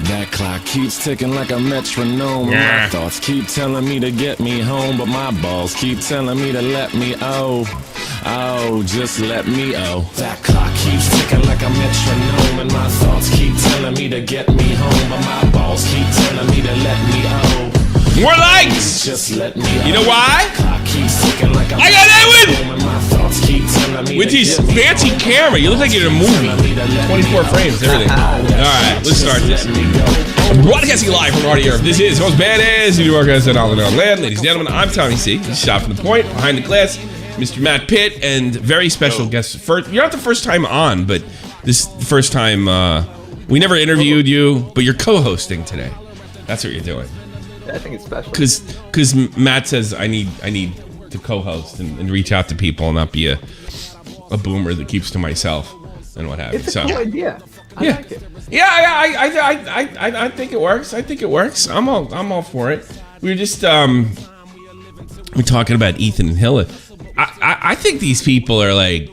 That clock keeps ticking like a metronome. My thoughts keep telling me to get me home, but my balls keep telling me to let me just let me That clock keeps ticking like a metronome, and my thoughts keep telling me to get me home, but my balls keep telling me to let me More likes! Just let me You know why? Like I got Edwin! With his fancy camera, you look like you're in a movie. 24 frames, everything. Alright, let's start this. Broadcasting live from RDR. This is most badass New Yorkers and all in our land. Ladies and gentlemen, I'm Tommy C. This is Shot from the Point. Behind the glass, Mr. Matt Pitt, and very special guest. You're not the first time on, but this is the first time we never interviewed you, but you're co-hosting today. That's what you're doing. I think it's special. Because Matt says I need to co-host and reach out to people and not be a boomer that keeps to myself and what have you. It's a cool idea. I like it. Yeah, I think it works. I think it works. I'm all for it. We were just we're talking about Ethan and Hila. I think these people are like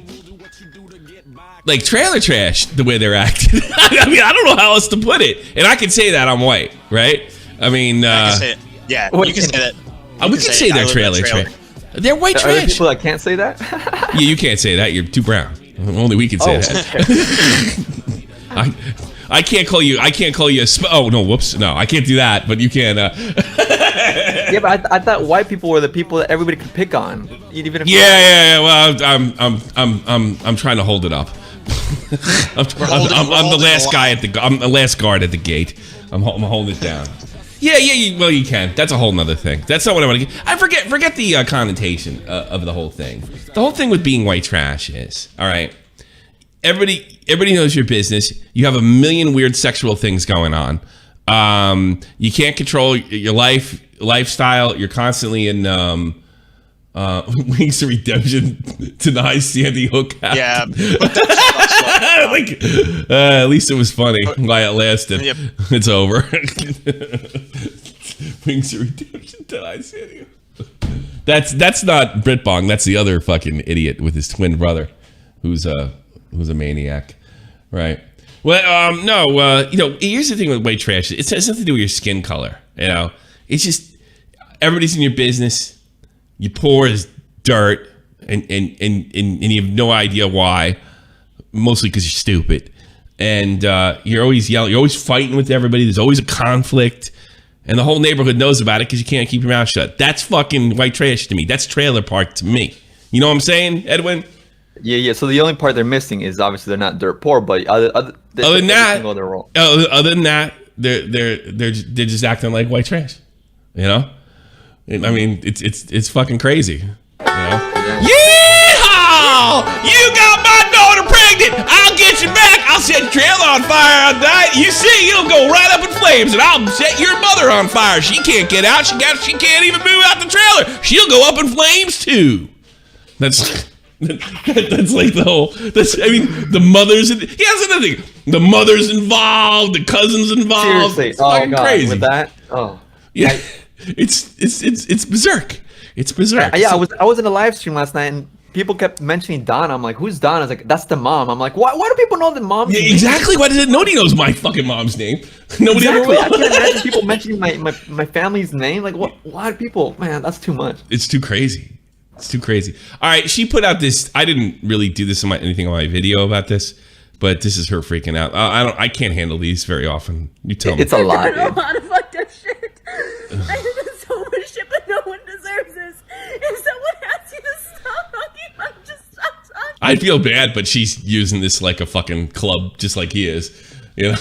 trailer trash the way they're acting. I mean, I don't know how else to put it. And I can say that I'm white, right? I mean, I can say it. Yeah, you can say that. We can say they're trailer trash. They're white trash. Are there people that can't say that? Yeah, you can't say that. You're too brown. Only we can say that. Okay. I can't call you. Oh no! Whoops! No, I can't do that. But you can. Yeah, but I thought white people were the people that everybody could pick on, even if. Yeah. Well, I'm trying to hold it up. I'm the last guy I'm the last guard at the gate. I'm holding it down. Yeah. Well, you can. That's a whole nother thing. That's not what I want to get. I forget the connotation of the whole thing. The whole thing with being white trash is, all right. Everybody knows your business. You have a million weird sexual things going on. You can't control your lifestyle. You're constantly in Wings of Redemption denies Sandy Hook. Yeah, but at least it was funny while it lasted. Yep. It's over. Wings of Redemption denies Sandy Hook. That's not Brit Bong. That's the other fucking idiot with his twin brother, who's a maniac, right? Well, no, here's the thing with white trash. It has nothing to do with your skin color. It's just everybody's in your business. You poor as dirt, and you have no idea why. Mostly because you're stupid, and you're always yelling. You're always fighting with everybody. There's always a conflict, and the whole neighborhood knows about it because you can't keep your mouth shut. That's fucking white trash to me. That's trailer park to me. You know what I'm saying, Edwin? Yeah. So the only part they're missing is obviously they're not dirt poor, but other than that, they're just acting like white trash. I mean, it's fucking crazy. Yeehaw! You got my daughter pregnant. I'll get you back. I'll set your trailer on fire on night. You see, you'll go right up in flames, and I'll set your mother on fire. She can't get out. She can't even move out the trailer. She'll go up in flames too. That's like the whole. The mothers. That's another thing. The mother's involved. The cousins involved. Seriously, it's fucking crazy. With that, yeah, it's berserk. It's berserk. I was in a live stream last night, and people kept mentioning Donna. I'm like, who's Donna? I was like, that's the mom. I'm like, why do people know the mom's name? Exactly. Nobody knows my fucking mom's name. Nobody ever will. I can't imagine people mentioning my family's name. Like, why do people? Man, that's too much. It's too crazy. It's too crazy. All right, she put out this. I didn't really do this anything on my video about this, but this is her freaking out. I can't handle these very often. You tell me. It's a lot. I don't know how to fuck that shit. I did so much shit, but no one deserves this. If someone asks you to stop talking, just stop talking. I feel bad, but she's using this like a fucking club, just like he is. Yeah.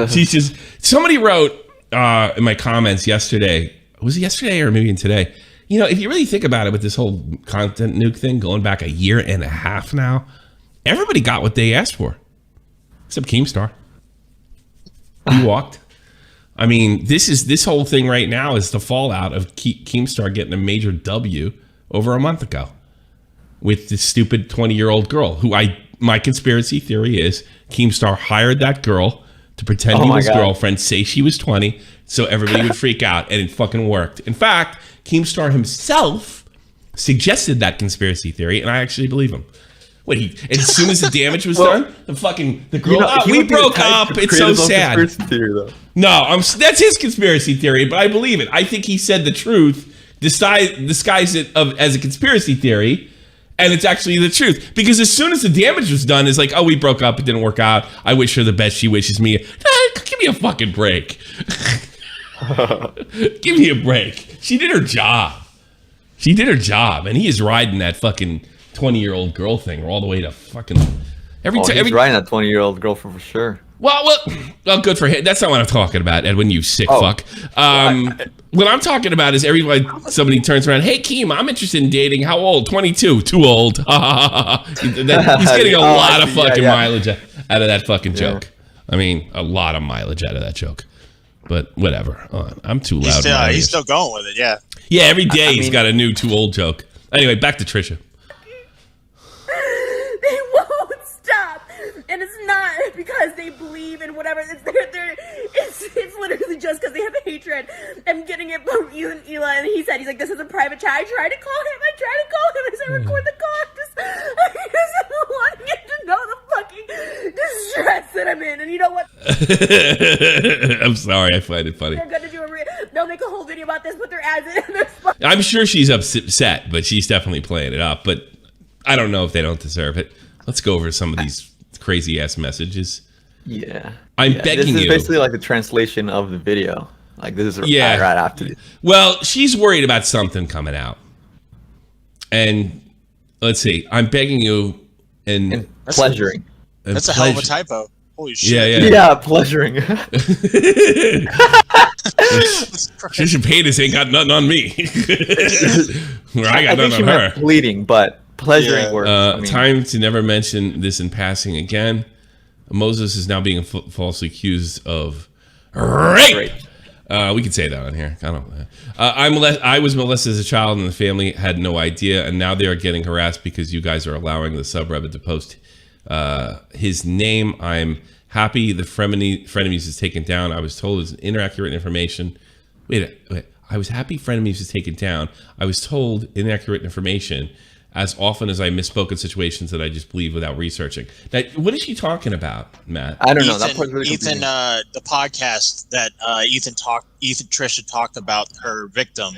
She's just. Somebody wrote in my comments yesterday. Was it yesterday or maybe today? If you really think about it, with this whole content nuke thing going back a year and a half now, everybody got what they asked for, except Keemstar. He walked. I mean, this whole thing right now is the fallout of Keemstar getting a major W over a month ago with this stupid 20-year-old girl who my conspiracy theory is Keemstar hired that girl to pretend he was his girlfriend, say she was 20, so everybody would freak out, and it fucking worked. In fact, Keemstar himself suggested that conspiracy theory, and I actually believe him. What as soon as the damage was done, the girl, he we would be the broke type up. to It's create so his own sad. conspiracy theory, though. No, that's his conspiracy theory, but I believe it. I think he said the truth, disguised it as a conspiracy theory, and it's actually the truth. Because as soon as the damage was done, it's like, oh, we broke up, it didn't work out. I wish her the best. She wishes me. Give me a fucking break. Give me a break. She did her job. And he is riding that fucking 20-year-old girl thing all the way to fucking He's riding that 20-year-old girl for sure. Well, good for him. That's not what I'm talking about, Edwin, you sick fuck. What I'm talking about is somebody turns around, hey, Keem, I'm interested in dating. How old? 22. Too old. He's getting a lot of fucking mileage out of that fucking joke. I mean, a lot of mileage out of that joke. But whatever. I'm too loud. He's still going with it, yeah. Yeah, every day he's got a new too old joke. Anyway, back to Trisha. They won't stop, and it's not because they believe in whatever. It's literally just because they have hatred. I'm getting it from Hila, and he's like, this is a private chat. I tried to call him. I said, record the call. I just wanting him to know the fucking distress that I'm in, and you know what? I'm sorry, I find it funny. They're gonna do they'll make a whole video about this, but they're as it. I'm sure she's upset, but she's definitely playing it up. But I don't know if they don't deserve it. Let's go over some of these crazy ass messages. Yeah. I'm begging you. This is basically like the translation of the video. Like this is right after this. Well, she's worried about something coming out. And let's see. I'm begging you and pleasuring. That's a hell of a typo. Holy shit. Yeah, pleasuring. Trisha Paytas ain't got nothing on me. Or I got nothing on her. Pleading, but pleasuring works. Time to never mention this in passing again. Moses is now being falsely accused of rape. We could say that on here. I don't know. I was molested as a child, and the family had no idea. And now they are getting harassed because you guys are allowing the subreddit to post his name. I'm happy the frenemies is taken down. I was told it's inaccurate information. Wait. I was happy frenemies is taken down. I was told inaccurate information as often as I misspoke in situations that I just believe without researching. Now, what is she talking about, Matt? I don't know. That part's really Ethan, the podcast that Trisha talked about her victim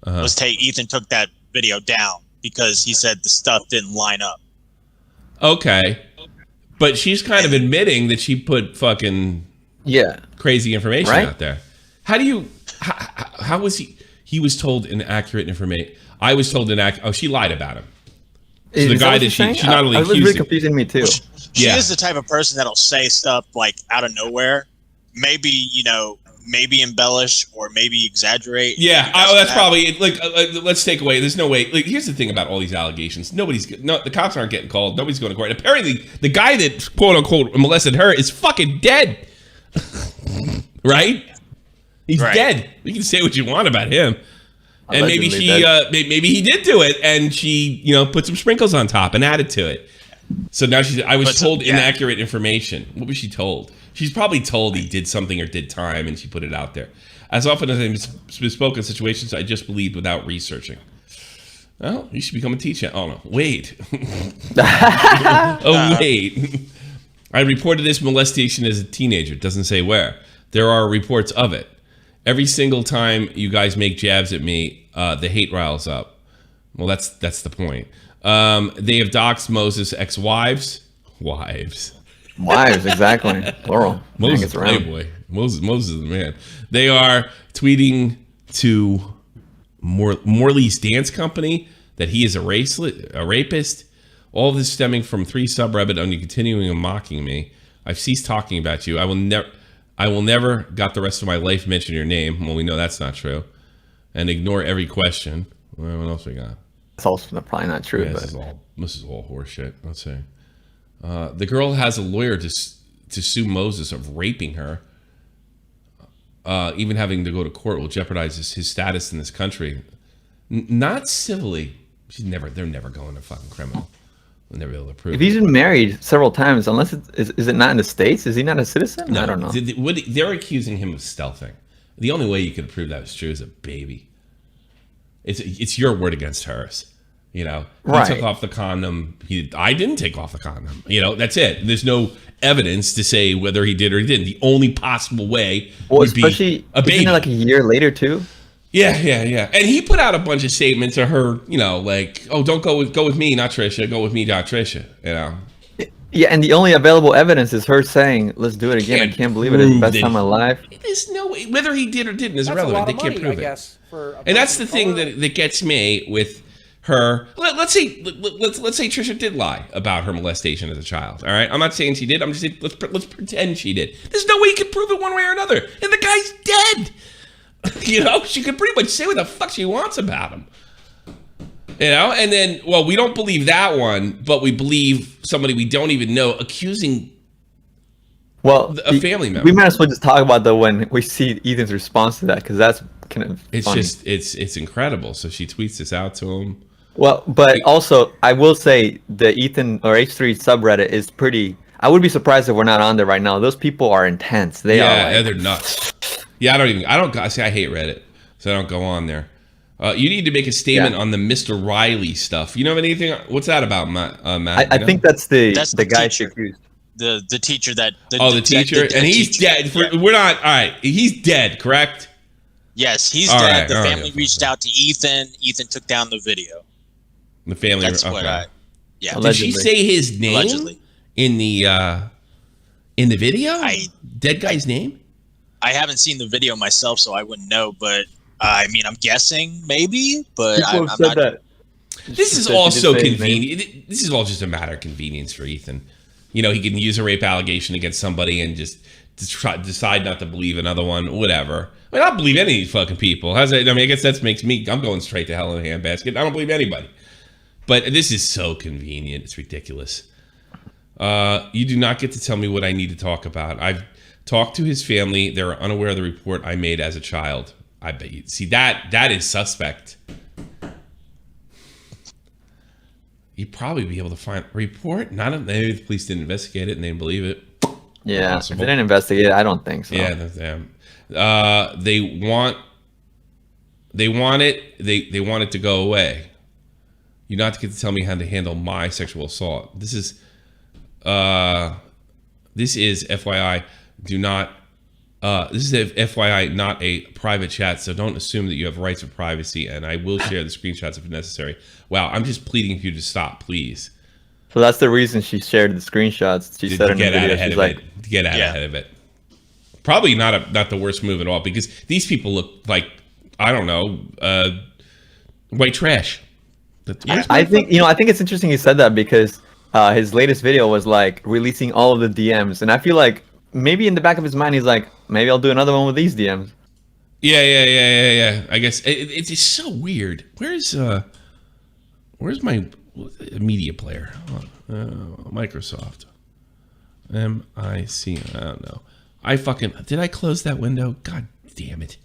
Ethan took that video down because he said the stuff didn't line up. Okay. But she's kind of admitting that she put fucking crazy information out there. How do you, how was he was told inaccurate information. I was told inaccurate, she lied about him. So the guy that she not only accused was really confusing me too. She is the type of person that'll say stuff like out of nowhere, maybe, maybe embellish or maybe exaggerate. Yeah, that's probably like. Let's take away. There's no way. Like, here's the thing about all these allegations. The cops aren't getting called. Nobody's going to court. Apparently, the guy that quote unquote molested her is fucking dead. Right? He's dead. You can say what you want about him. And maybe maybe he did do it, and she, put some sprinkles on top and added to it. So now I was told inaccurate information. What was she told? She's probably told he did something or did time, and she put it out there. As often as I misspoke in situations, I just believed without researching. Oh, you should become a teacher. Oh, no. Wait. Wait. I reported this molestation as a teenager. It doesn't say where. There are reports of it. Every single time you guys make jabs at me, the hate riles up. Well, that's the point. They have doxed Moses' ex-wives. Wives, exactly. Plural. Moses, playboy. Moses is the man. They are tweeting to Morley's dance company that he is a rapist. All of this stemming from 3 subreddit only continuing and mocking me. I've ceased talking about you. I will never got the rest of my life mention your name. Well, we know that's not true. And ignore every question. What else we got? It's also probably not true. Yeah, but this is all horseshit. Let's see. The girl has a lawyer to sue Moses of raping her. Even having to go to court will jeopardize his status in this country. Not civilly. They're never going to fucking criminal. They'll never be able to prove if he's been married several times, unless is it not in the States? Is he not a citizen? No, I don't know. They're accusing him of stealthing. The only way you could prove that was true is a baby. It's your word against hers. He Right. took off the condom. I didn't take off the condom. That's it. There's no evidence to say whether he did or he didn't. The only possible way would be a baby. Isn't it like a year later too? Yeah. And he put out a bunch of statements to her, like, oh, don't go with me, not Trisha. Go with me, not Trisha. Yeah, and the only available evidence is her saying, "Let's do it again." I can't believe it. It's the best time of my life. There's no way. Whether he did or didn't is That's irrelevant. a lot They of can't money, prove I it. guess, for And that's the thing that gets me with her. Let's say Trisha did lie about her molestation as a child. All right, I'm not saying she did. I'm just saying let's pretend she did. There's no way you can prove it one way or another. And the guy's dead. She could pretty much say what the fuck she wants about him. And then, well, we don't believe that one, but we believe somebody we don't even know accusing a family member. We might as well just talk about when we see Ethan's response to that, because that's kind of funny. It's incredible. So she tweets this out to him. Well, but also, I will say the Ethan or H3 subreddit is pretty... I would be surprised if we're not on there right now. Those people are intense. They are they're nuts. Yeah, I hate Reddit, so I don't go on there. You need to make a statement on the Mr. Riley stuff. You know anything? What's that about, Matt? I think that's the guy she accused. The teacher that... the teacher? And he's dead. Yeah. We're not... All right. He's dead, correct? Yes, he's all dead. Right, the family reached out to Ethan. Ethan took down the video. The family... That's what I... Yeah. Allegedly. Did she say his name? Allegedly. In the video? Dead guy's name? I haven't seen the video myself, so I wouldn't know, but... I'm guessing maybe, but I'm not. That. This is all so convenient. This is all just a matter of convenience for Ethan. He can use a rape allegation against somebody and just decide not to believe another one, whatever. I don't believe any of these fucking people. I guess that makes me. I'm going straight to hell in a handbasket. I don't believe anybody. But this is so convenient. It's ridiculous. You do not get to tell me what I need to talk about. I've talked to his family. They're unaware of the report I made as a child. I bet you see that is suspect. You'd probably be able to find a report. Maybe the police didn't investigate it and they didn't believe it. Yeah, if they didn't investigate it, I don't think so. Yeah, they want it. They want it to go away. You not get to tell me how to handle my sexual assault. This is FYI. Do not. This is a FYI, not a private chat, so don't assume that you have rights of privacy, and I will share the screenshots if necessary. Wow, I'm just pleading for you to stop, please. So that's the reason she shared the screenshots. She said in the video, she's like... To get out ahead of it. Probably not the worst move at all, because these people look like, I don't know, white trash. I think it's interesting you said that, because his latest video was like releasing all of the DMs, and I feel like maybe in the back of his mind, he's like, maybe I'll do another one with these DMs. Yeah. I guess it's just so weird. Where's my media player? Microsoft. MIC. I don't know. Did I close that window? God damn it.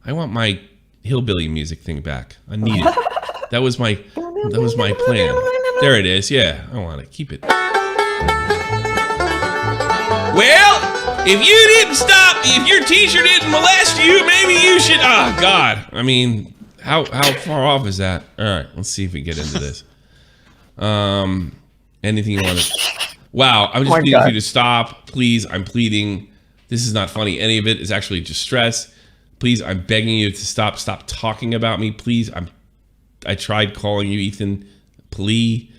I want my hillbilly music thing back. I need it. That was my plan. There it is. Yeah, I want to keep it. Well, if you didn't stop, if your teacher didn't molest you, maybe you should. Oh God! I mean, how far off is that? All right, let's see if we get into this. Anything you want to? Wow, I'm just pleading for you to stop, please. I'm pleading. This is not funny. Any of it is actually distress. Please, I'm begging you to stop. Stop talking about me, please. I tried calling you, Ethan. Please.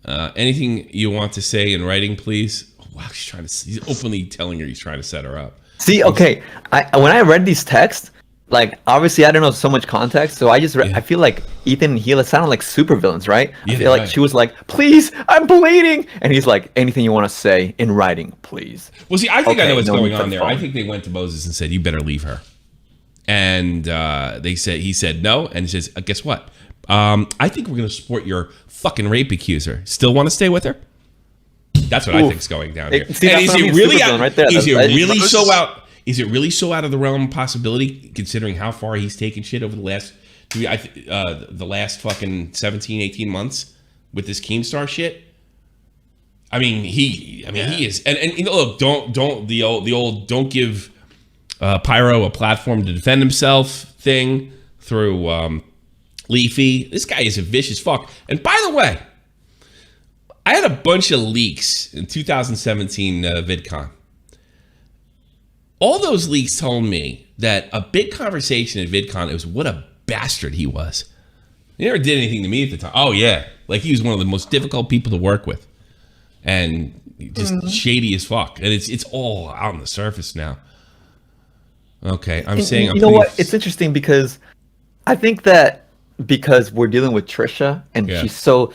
Anything you want to say in writing, please. Wow, he's openly telling her he's trying to set her up. See, okay, when I read these texts, like, obviously I don't know so much context, so I just I feel like Ethan and Hila sounded like supervillains, right? I feel like she was like, please, I'm bleeding, and he's like, anything you want to say in writing, please. Well, see, I think I know what's going on there. I think they went to Moses and said, you better leave her. And he said no, and he says, guess what? I think we're going to support your fucking rape accuser. Still want to stay with her? That's what I think's going down here. See, and is it really out? Right there. Is it really so out? Is it really so out of the realm of possibility, considering how far he's taken shit over the last fucking 17, 18 months with this Keemstar shit? I mean, he is, and you know, look, don't give Pyro a platform to defend himself thing through Leafy. This guy is a vicious fuck. And by the way, I had a bunch of leaks in 2017 VidCon. All those leaks told me that a big conversation at VidCon was what a bastard he was. He never did anything to me at the time. Oh, yeah. Like, he was one of the most difficult people to work with. And just shady as fuck. And it's all out on the surface now. Okay, I'm saying... You know what? It's interesting because I think that because we're dealing with Trisha and she's so,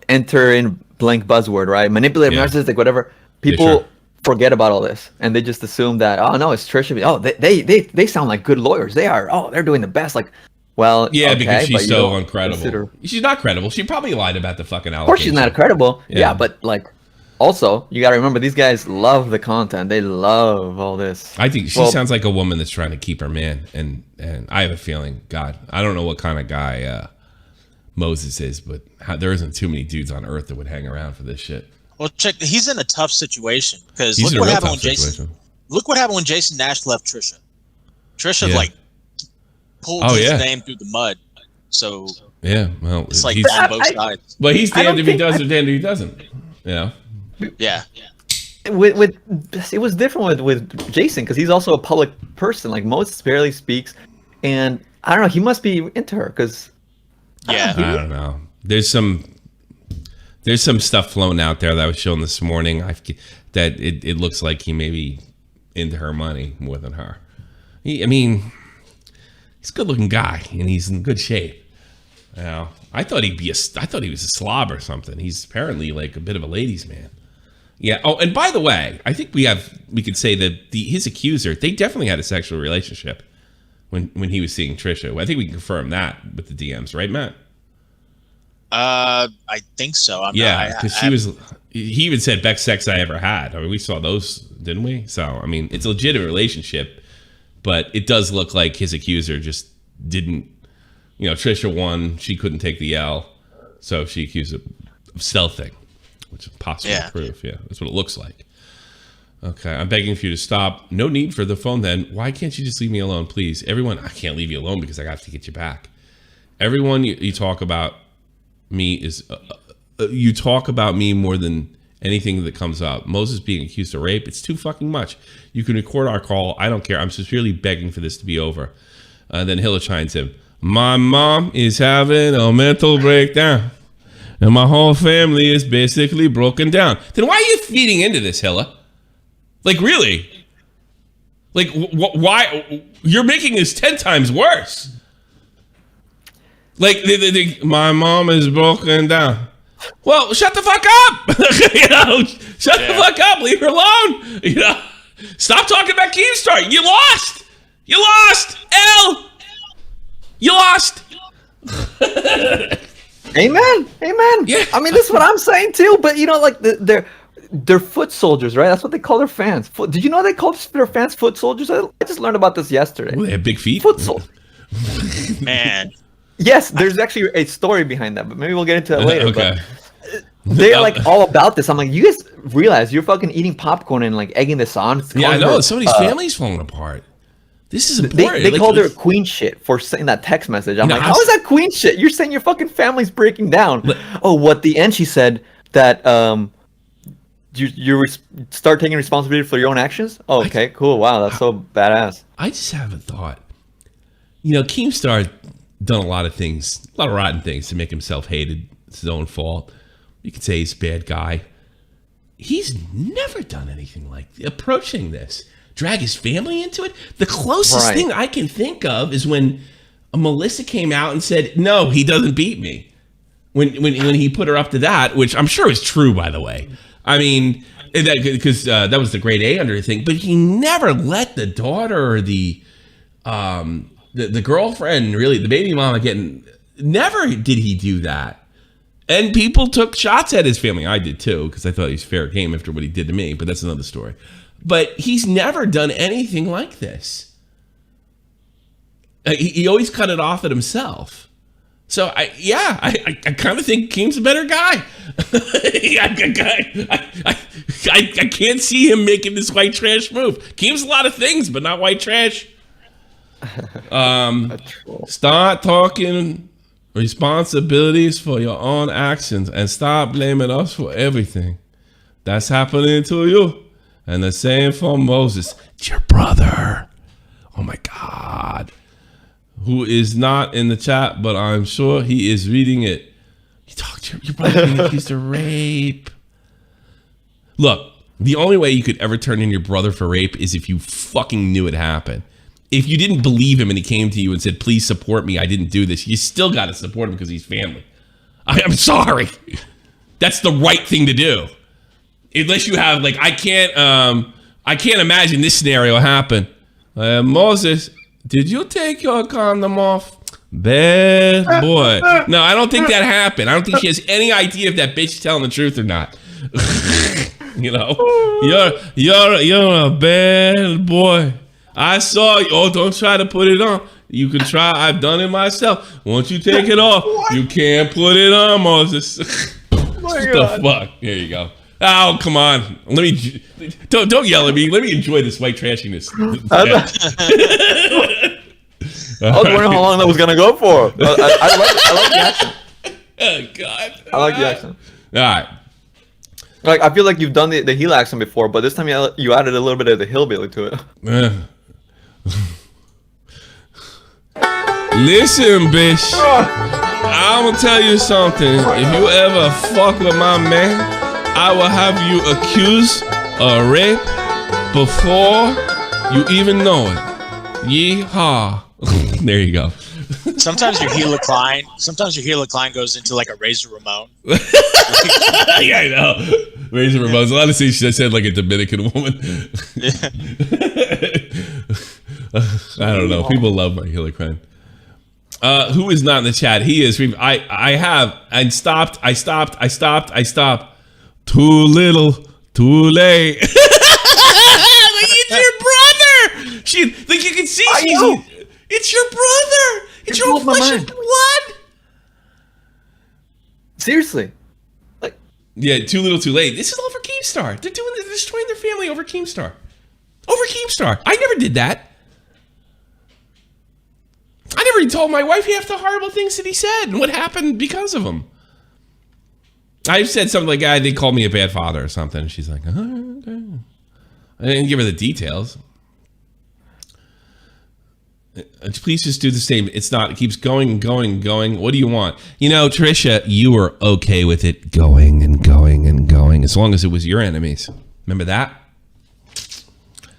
enter in blank buzzword, right? Manipulative, narcissistic, whatever. People forget about all this and they just assume that, oh, no, it's Trisha. Oh, they sound like good lawyers. They are. Oh, they're doing the best. Like, well, yeah, because she's so incredible. She's not credible. She probably lied about the fucking allegation. Of course she's not credible. Yeah, but like... Also, you got to remember, these guys love the content. They love all this. I think she sounds like a woman that's trying to keep her man. And I have a feeling, God, I don't know what kind of guy Moses is, but there isn't too many dudes on earth that would hang around for this shit. Well, check. He's in a tough situation because look what happened when Jason. Look what happened when Jason Nash left Trisha. Trisha pulled his name through the mud. So well, it's like on both sides. But he's damned if he does or damned if he doesn't. Yeah. With it was different with Jason because he's also a public person. Like Moses barely speaks, and I don't know. He must be into her because I don't know. There's some stuff floating out there that I was shown this morning. That it looks like he may be into her money more than her. He's a good-looking guy and he's in good shape. I thought he was a slob or something. He's apparently like a bit of a ladies' man. Yeah. Oh, and by the way, I think we could say that his accuser, they definitely had a sexual relationship when he was seeing Trisha. I think we can confirm that with the DMs, right, Matt? I think so. Because he even said best sex I ever had. I mean, we saw those, didn't we? So, I mean, it's a legitimate relationship, but it does look like his accuser just didn't, Trisha won. She couldn't take the L, so she accused him of stealthing, which is possible proof. Yeah, that's what it looks like. Okay, I'm begging for you to stop. No need for the phone then. Why can't you just leave me alone, please? Everyone, I can't leave you alone because I have to get you back. Everyone you talk about me is... you talk about me more than anything that comes up. Moses being accused of rape, it's too fucking much. You can record our call. I don't care. I'm sincerely begging for this to be over. Then Hila chimes in. My mom is having a mental breakdown. And my whole family is basically broken down. Then why are you feeding into this, Hila? Like, really? Like, why? You're making this 10 times worse. Like, my mom is broken down. Well, shut the fuck up. Shut the fuck up. Leave her alone. Stop talking about Keemstar. You lost. L. You lost. Amen. Yeah. I mean, this is what I'm saying too. But like they're foot soldiers, right? That's what they call their fans. Did you know they call their fans foot soldiers? I just learned about this yesterday. Ooh, they have big feet. Foot soldiers. Man. Yes, there's actually a story behind that, but maybe we'll get into that later. Okay. But they're like all about this. I'm like, you guys realize you're fucking eating popcorn and like egging this on? I know. Somebody's family's falling apart. This is important. They called her queen shit for saying that text message. I'm like, how is that queen shit? You're saying your fucking family's breaking down. What the end she said that you start taking responsibility for your own actions? Oh, okay, cool. Wow, that's so badass. I just have a thought. Keemstar done a lot of things, a lot of rotten things to make himself hated. It's his own fault. You could say he's a bad guy. He's never done anything like approaching this. Drag his family into it. The closest thing I can think of is when Melissa came out and said, "No, he doesn't beat me." When he put her up to that, which I'm sure is true, by the way. I mean, because that was the grade A under thing. But he never let the daughter or the girlfriend, really, the baby mama never did he do that. And people took shots at his family. I did too, because I thought he was fair game after what he did to me. But that's another story. But he's never done anything like this. He always cut it off at himself. So I kind of think Keem's a better guy. I can't see him making this white trash move. Keem's a lot of things, but not white trash. Start talking responsibilities for your own actions and stop blaming us for everything that's happening to you. And the same for Moses, it's your brother. Oh my God. Who is not in the chat, but I'm sure he is reading it. You talked to your brother being accused of rape. Look, the only way you could ever turn in your brother for rape is if you fucking knew it happened. If you didn't believe him and he came to you and said, please support me, I didn't do this, you still got to support him because he's family. I'm sorry. That's the right thing to do. Unless you have, like, I can't imagine this scenario happen. Moses, did you take your condom off? Bad boy. No, I don't think that happened. I don't think she has any idea if that bitch is telling the truth or not. You know, you're a bad boy. I saw you. Oh, don't try to put it on. You can try. I've done it myself. Once you take it off, you can't put it on, Moses. What the fuck? Here you go. Oh, come on. Let me don't yell at me. Let me enjoy this white trashiness. I was wondering how long that was gonna go for. I like the accent. Oh God. I like the accent. All right. Like, I feel like you've done the Hila accent before, but this time you added a little bit of the hillbilly to it. Listen, bitch. I'm gonna tell you something. If you ever fuck with my man, I will have you accused of rape before you even know it. Yeehaw. There you go. Sometimes your Hila Klein goes into like a Razor Ramon. Yeah, I know. Razor Ramon's. A lot of things she said like a Dominican woman. I don't know. People love my Hila Klein. Who is not in the chat? He is. I have. And stopped. I stopped. Too little, too late. It's your brother. Like you can see, it's your brother. It's your flesh and blood. Seriously. Like, yeah, too little, too late. This is all for Keemstar. They're destroying their family over Keemstar. I never did that. I never even told my wife half the horrible things that he said and what happened because of him. I said something like, they called me a bad father or something. And she's like, oh, okay. I didn't give her the details. Please just do the same. It's not, it keeps going. What do you want? You know, Trisha, you were okay with it going as long as it was your enemies. Remember that?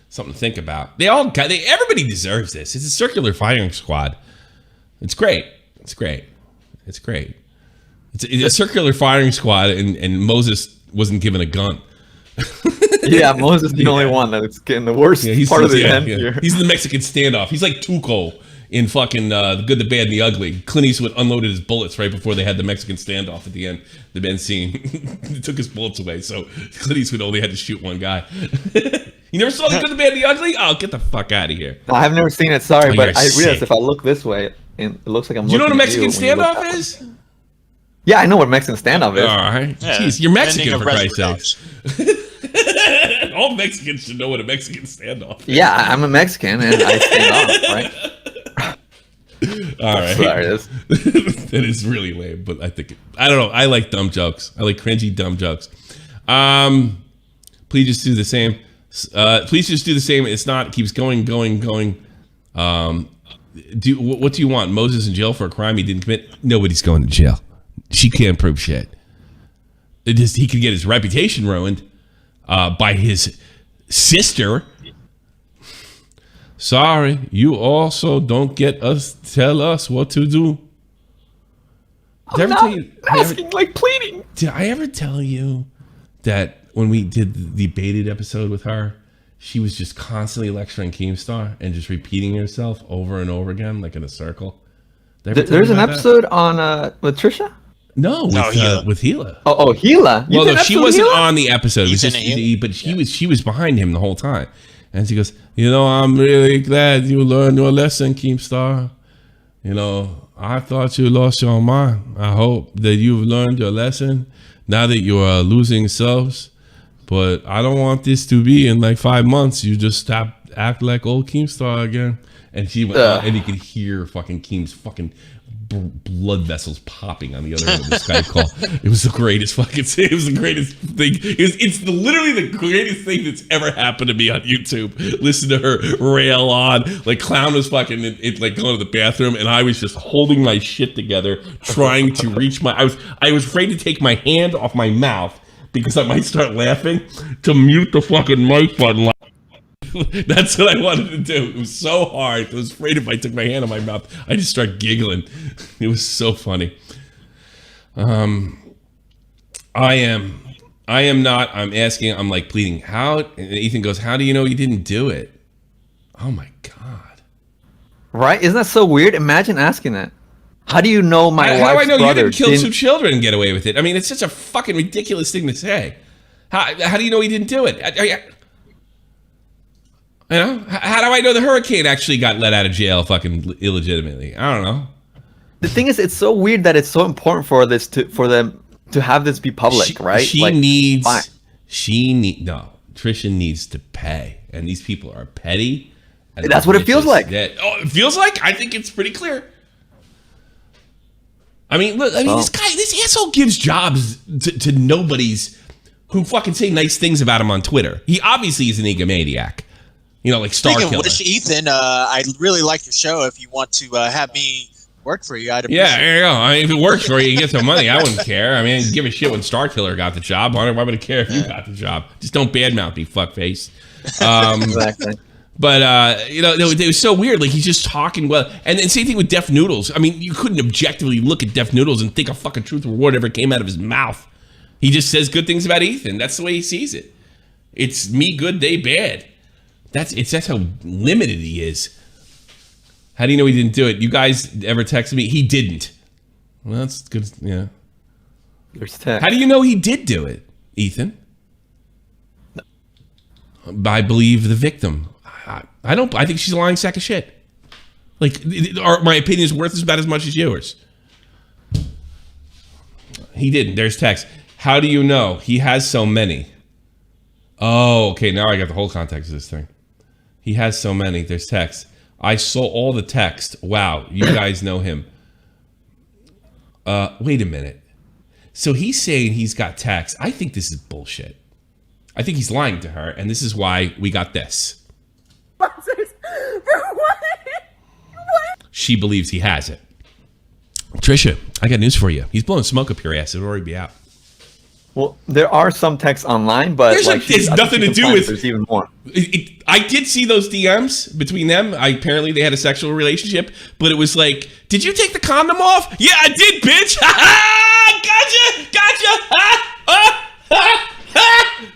Something to think about. Everybody deserves this. It's a circular firing squad. It's great. It's a circular firing squad, and Moses wasn't given a gun. Yeah, Moses is the only one that's getting the worst part of the end here. He's in the Mexican standoff. He's like Tuco in fucking The Good, the Bad, and the Ugly. Clint Eastwood unloaded his bullets right before they had the Mexican standoff at the end. The end scene. He took his bullets away, so Clint Eastwood only had to shoot one guy. You never saw The Good, the Bad, and the Ugly? Oh, get the fuck out of here. I have never seen it, sorry, but I realized if I look this way, it looks like I'm looking at you. You know what a Mexican standoff is? Yeah, I know what Mexican standoff is. All right. Yeah. Jeez, you're Mexican for Christ's sake. All Mexicans should know what a Mexican standoff is. Yeah, I'm a Mexican and I stand off, right? All right. Sorry, that is really lame, but I don't know. I like dumb jokes. I like cringy dumb jokes. Please just do the same. It's not. It keeps going. What do you want? Moses in jail for a crime he didn't commit? Nobody's going to jail. She can't prove shit. He could get his reputation ruined by his sister. Sorry, you also don't get us. Tell us what to do. I'm not asking, like pleading. Did I ever tell you that when we did the baited episode with her, she was just constantly lecturing Keemstar and just repeating herself over and over again, like in a circle? There's an episode on with Trisha? No, with Hila. Oh, Hila. Well, no, she wasn't on the episode. It was just, but she was behind him the whole time. And she goes, I'm really glad you learned your lesson, Keemstar. I thought you lost your mind. I hope that you've learned your lesson now that you are losing subs. But I don't want this to be in like 5 months. You just act like old Keemstar again. And she went, and you could hear fucking Keem's fucking blood vessels popping on the other end of the Skype call. It was the greatest fucking thing. It was the greatest thing. It's literally the greatest thing that's ever happened to me on YouTube. Listen to her rail on. Like, Clown was fucking like going to the bathroom, and I was just holding my shit together, trying to reach my. I was afraid to take my hand off my mouth because I might start laughing, to mute the fucking mic button. That's what I wanted to do. It was so hard. I was afraid if I took my hand on my mouth, I'd just start giggling. It was so funny. I am not. I'm asking. I'm like pleading. How? And Ethan goes, how do you know you didn't do it? Oh my God. Right? Isn't that so weird? Imagine asking that. How do you know my wife's How do I know you brother didn't kill 2 children and get away with it? I mean, it's such a fucking ridiculous thing to say. How do you know he didn't do it? You know, how do I know the hurricane actually got let out of jail fucking illegitimately? I don't know. The thing is, it's so weird that it's so important for them to have this be public, right? Trisha needs to pay, and these people are petty. That's what it feels like. It feels like? I think it's pretty clear. I mean, look. I mean, this asshole gives jobs to nobodies who fucking say nice things about him on Twitter. He obviously is an egomaniac. You know, like Star Killer. Speaking of which, Ethan, I really like your show. If you want to have me work for you, I'd appreciate it. Yeah, there you go. I mean, if it works for you, you get some money. I wouldn't care. I mean, give a shit when Star Killer got the job. Why would I care if you got the job? Just don't badmouth me, fuckface. Exactly. But, you know, it was so weird. Like, he's just talking well. And same thing with Def Noodles. I mean, you couldn't objectively look at Def Noodles and think a fucking truth or whatever came out of his mouth. He just says good things about Ethan. That's the way he sees it. It's me good, they bad. That's how limited he is. How do you know he didn't do it? You guys ever texted me? He didn't. Well, that's good. Yeah. There's text. How do you know he did do it, Ethan? I believe the victim. I don't. I think she's a lying sack of shit. Like, my opinion is worth about as much as yours. He didn't. There's text. How do you know? He has so many. Oh, okay. Now I got the whole context of this thing. He has so many. There's text. I saw all the text. Wow, you guys know him. Wait a minute. So he's saying he's got text. I think this is bullshit. I think he's lying to her, and this is why we got this. Sponsors for what? What? She believes he has it. Trisha, I got news for you. He's blowing smoke up your ass. It'll already be out. Well, there are some texts online, but it's nothing to do with. There's even more. I did see those DMs between them. Apparently, they had a sexual relationship, but it was like, "Did you take the condom off?" "Yeah, I did, bitch." Gotcha.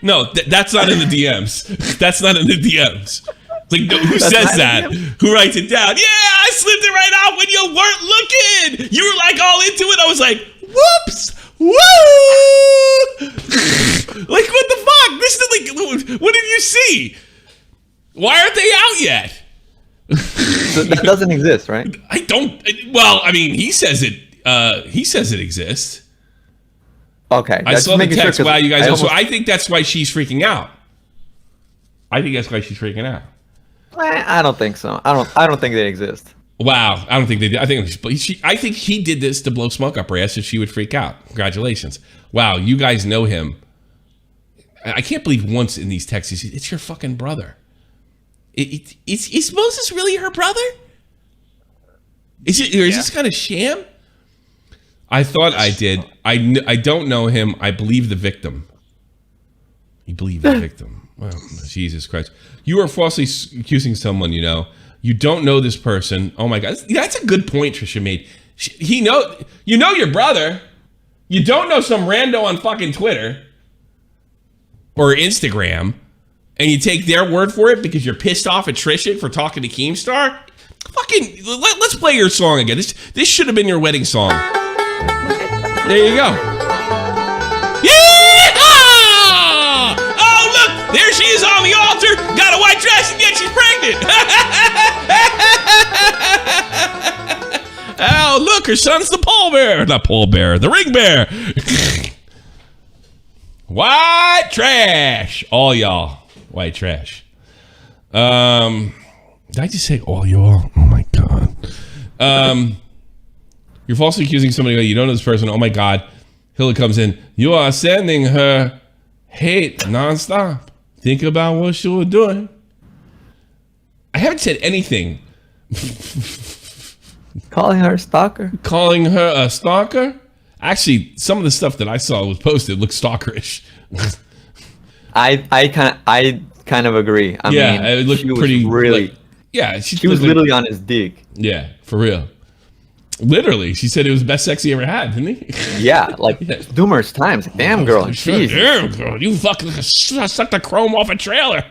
No, that's not in the DMs. That's not in the DMs. Like, who says that? Who writes it down? Yeah, I slipped it right out when you weren't looking. You were like all into it. I was like, whoops. Woo! Like, what the fuck? This is like, what did you see? Why aren't they out yet? So that doesn't exist, right? I don't. Well, I mean, he says it. He says it exists. Okay. I saw the text. Wow, you guys. So I think that's why she's freaking out. I think that's why she's freaking out. I don't think so. I don't think they exist. Wow, I don't think they did. I think he did this to blow smoke up her ass so she would freak out. Congratulations. Wow, you guys know him. I can't believe once in these texts he said, "It's your fucking brother." Is Moses really her brother? Is this kind of sham? I thought I did. I don't know him. I believe the victim. You believe the victim. Well, Jesus Christ. You are falsely accusing someone, you know. You don't know this person. Oh my God. That's a good point Trisha made. You know your brother. You don't know some rando on fucking Twitter or Instagram, and you take their word for it because you're pissed off at Trisha for talking to Keemstar? Fucking, let's play your song again. This should have been your wedding song. There you go. Yeah! Oh, look! There she is on the altar. Got a white dress and yet she's pregnant. Oh, look, her son's the pallbearer. Not pallbearer, the ring bearer. White trash. All y'all. White trash. Did I just say all y'all? Oh my God. You're falsely accusing somebody you don't know this person. Oh my God. Hila comes in. You are sending her hate nonstop. Think about what she was doing. I haven't said anything. Calling her a stalker? Calling her a stalker? Actually, some of the stuff that I saw was posted looked stalkerish. I kind of agree. I mean, it looked pretty really. She was literally on his dick. Yeah, for real. Literally, she said it was the best sex he ever had, didn't he? Yeah, like numerous times. Damn, girl, jeez. Damn, girl, you fucking sucked the chrome off a trailer.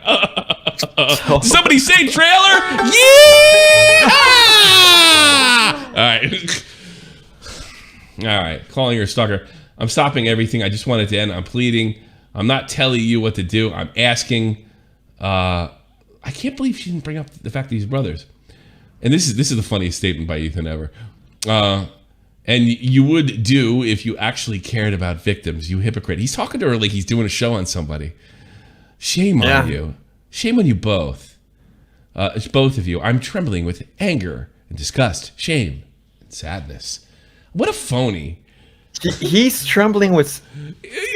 Did somebody say trailer? Yeah! All right. Calling her a stalker. I'm stopping everything. I just want it to end. I'm pleading. I'm not telling you what to do. I'm asking. I can't believe she didn't bring up the fact that he's brothers. And this is the funniest statement by Ethan ever. And you would do if you actually cared about victims, you hypocrite. He's talking to her like he's doing a show on somebody. Shame on you. Shame on you both. It's both of you. I'm trembling with anger and disgust, shame and sadness. What a phony. He's trembling with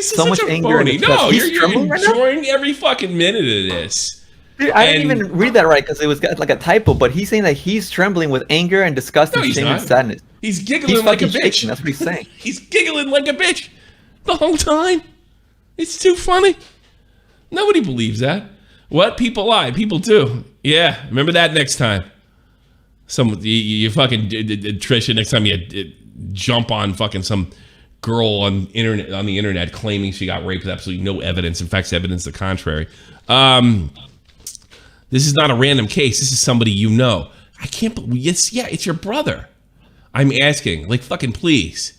so much anger. No, you're enjoying every fucking minute of this. Dude, I didn't even read that right because it was like a typo, but he's saying that he's trembling with anger and disgust and shame and sadness. He's giggling like a bitch. Shaking, that's what he's saying. He's giggling like a bitch the whole time. It's too funny. Nobody believes that. What? People lie. People do. Yeah, remember that next time. You fucking Trisha, next time you jump on fucking some girl on the internet claiming she got raped with absolutely no evidence. In fact, evidence the contrary. This is not a random case. This is somebody you know. I can't believe it's your brother. I'm asking, like, fucking please.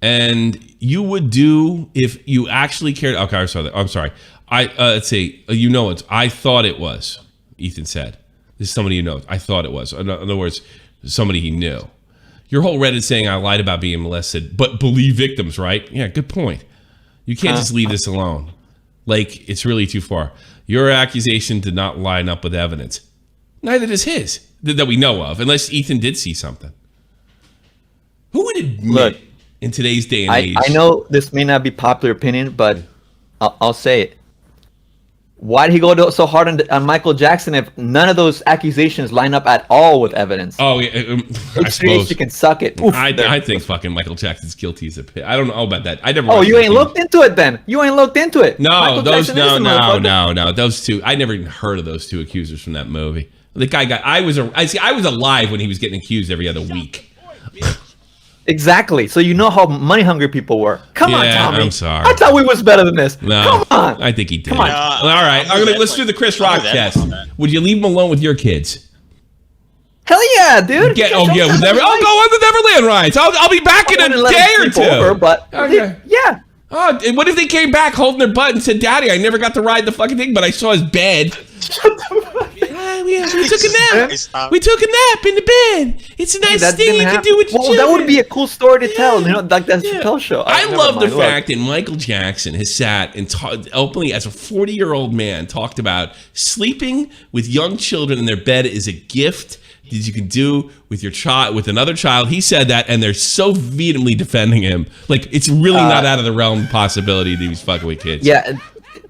And you would do if you actually cared. Okay, I saw that. I'm sorry. Let's see. You know it. I thought it was. Ethan said, "This is somebody you know." I thought it was. In other words, somebody he knew. Your whole Reddit saying I lied about being molested, but believe victims, right? Yeah, good point. You can't just leave this alone. Like, it's really too far. Your accusation did not line up with evidence. Neither does his, that we know of, unless Ethan did see something. Who would admit in today's day and age? I know this may not be popular opinion, but I'll say it. Why did he go so hard on Michael Jackson if none of those accusations line up at all with evidence? Oh, yeah, I suppose you can suck it. Oof, I think fucking Michael Jackson's guilty as a pit. I don't know about that. I never. Oh, you ain't looked into it then. You ain't looked into it. No, those two. I never even heard of those two accusers from that movie. The guy got. I was alive when he was getting accused every other week. Exactly. So you know how money hungry people were. Come on, Tommy. I'm sorry. I thought we was better than this. No, come on. I think he did. Come on. All right. Let's do the Chris Rock test. Would you leave him alone with your kids? Hell yeah, dude. I'll go on the Neverland rides. I'll be back in a day or two. Okay. Yeah. Oh, and what if they came back holding their butt and said, "Daddy, I never got to ride the fucking thing, but I saw his bed." We took a nap. We took a nap in the bed. It's a nice thing you can do with your children. That would be a cool story to tell. You know, like that Chappelle show. I love the fact that Michael Jackson has sat and openly, as a 40-year-old man, talked about sleeping with young children in their bed is a gift that you can do with your child, with another child. He said that, and they're so vehemently defending him. Like, it's really not out of the realm of possibility that he's fucking with kids. Yeah.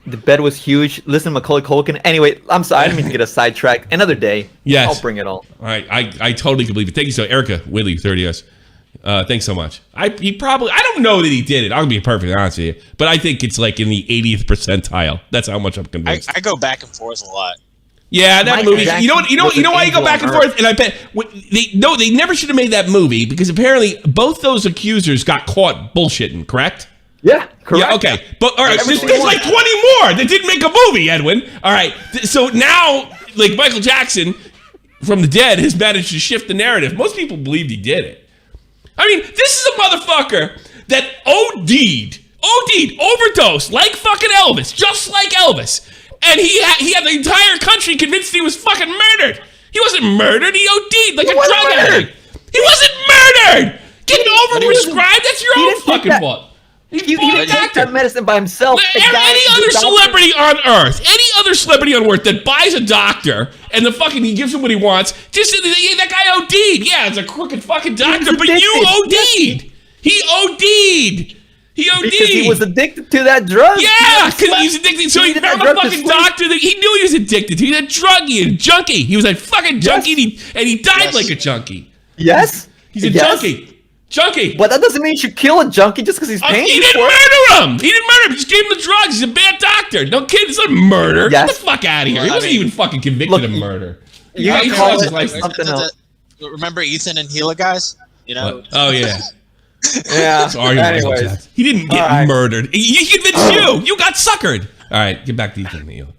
The bed was huge. Listen to Macaulay Culkin. Anyway, I'm sorry. I didn't mean to get a sidetrack. Another day. Yes. I'll bring it all. All right. I totally can believe it. Thank you so Erica Whitley, 30 years. Thanks so much. I don't know that he did it. I'm going to be perfectly honest with you. But I think it's like in the 80th percentile. That's how much I'm convinced. I go back and forth a lot. Yeah, that movie. You know why you go back and forth? And I bet they never should have made that movie because apparently both those accusers got caught bullshitting, correct? Yeah, correct. Yeah, okay. But all right, there's like 20 more that didn't make a movie, Edwin. All right. So now, like, Michael Jackson from the dead has managed to shift the narrative. Most people believed he did it. I mean, this is a motherfucker that overdosed like fucking Elvis, just like Elvis. And he had the entire country convinced he was fucking murdered. He wasn't murdered. He OD'd like a drug addict. He wasn't murdered. Getting overprescribed, that's your own fucking fault. He didn't take that medicine by himself. Any other celebrity on Earth, any other celebrity on earth that buys a doctor and he gives him what he wants. Just that guy OD'd. Yeah, it's a crooked fucking doctor, but you OD'd. He OD'd. He OD'd. Because he was addicted to that drug. Yeah, because he's addicted. So he found a fucking doctor that he knew he was addicted to. He's a druggie and junkie. He was a fucking junkie and he died like a junkie. Yes. He's a junkie. Junkie. But that doesn't mean you should kill a junkie just because he's paying He you didn't for it. murder him. He didn't murder him. He just gave him the drugs. He's a bad doctor. No kid. It's not murder. Yes. Get the fuck out of here. He wasn't even fucking convicted of murder. You He call lost it his license. something else. Remember Ethan and Hila guys? You know. What? Oh yeah. Yeah. Sorry, Anyways. he didn't get murdered. He convinced you. You got suckered. All right, get back to Ethan, Neil.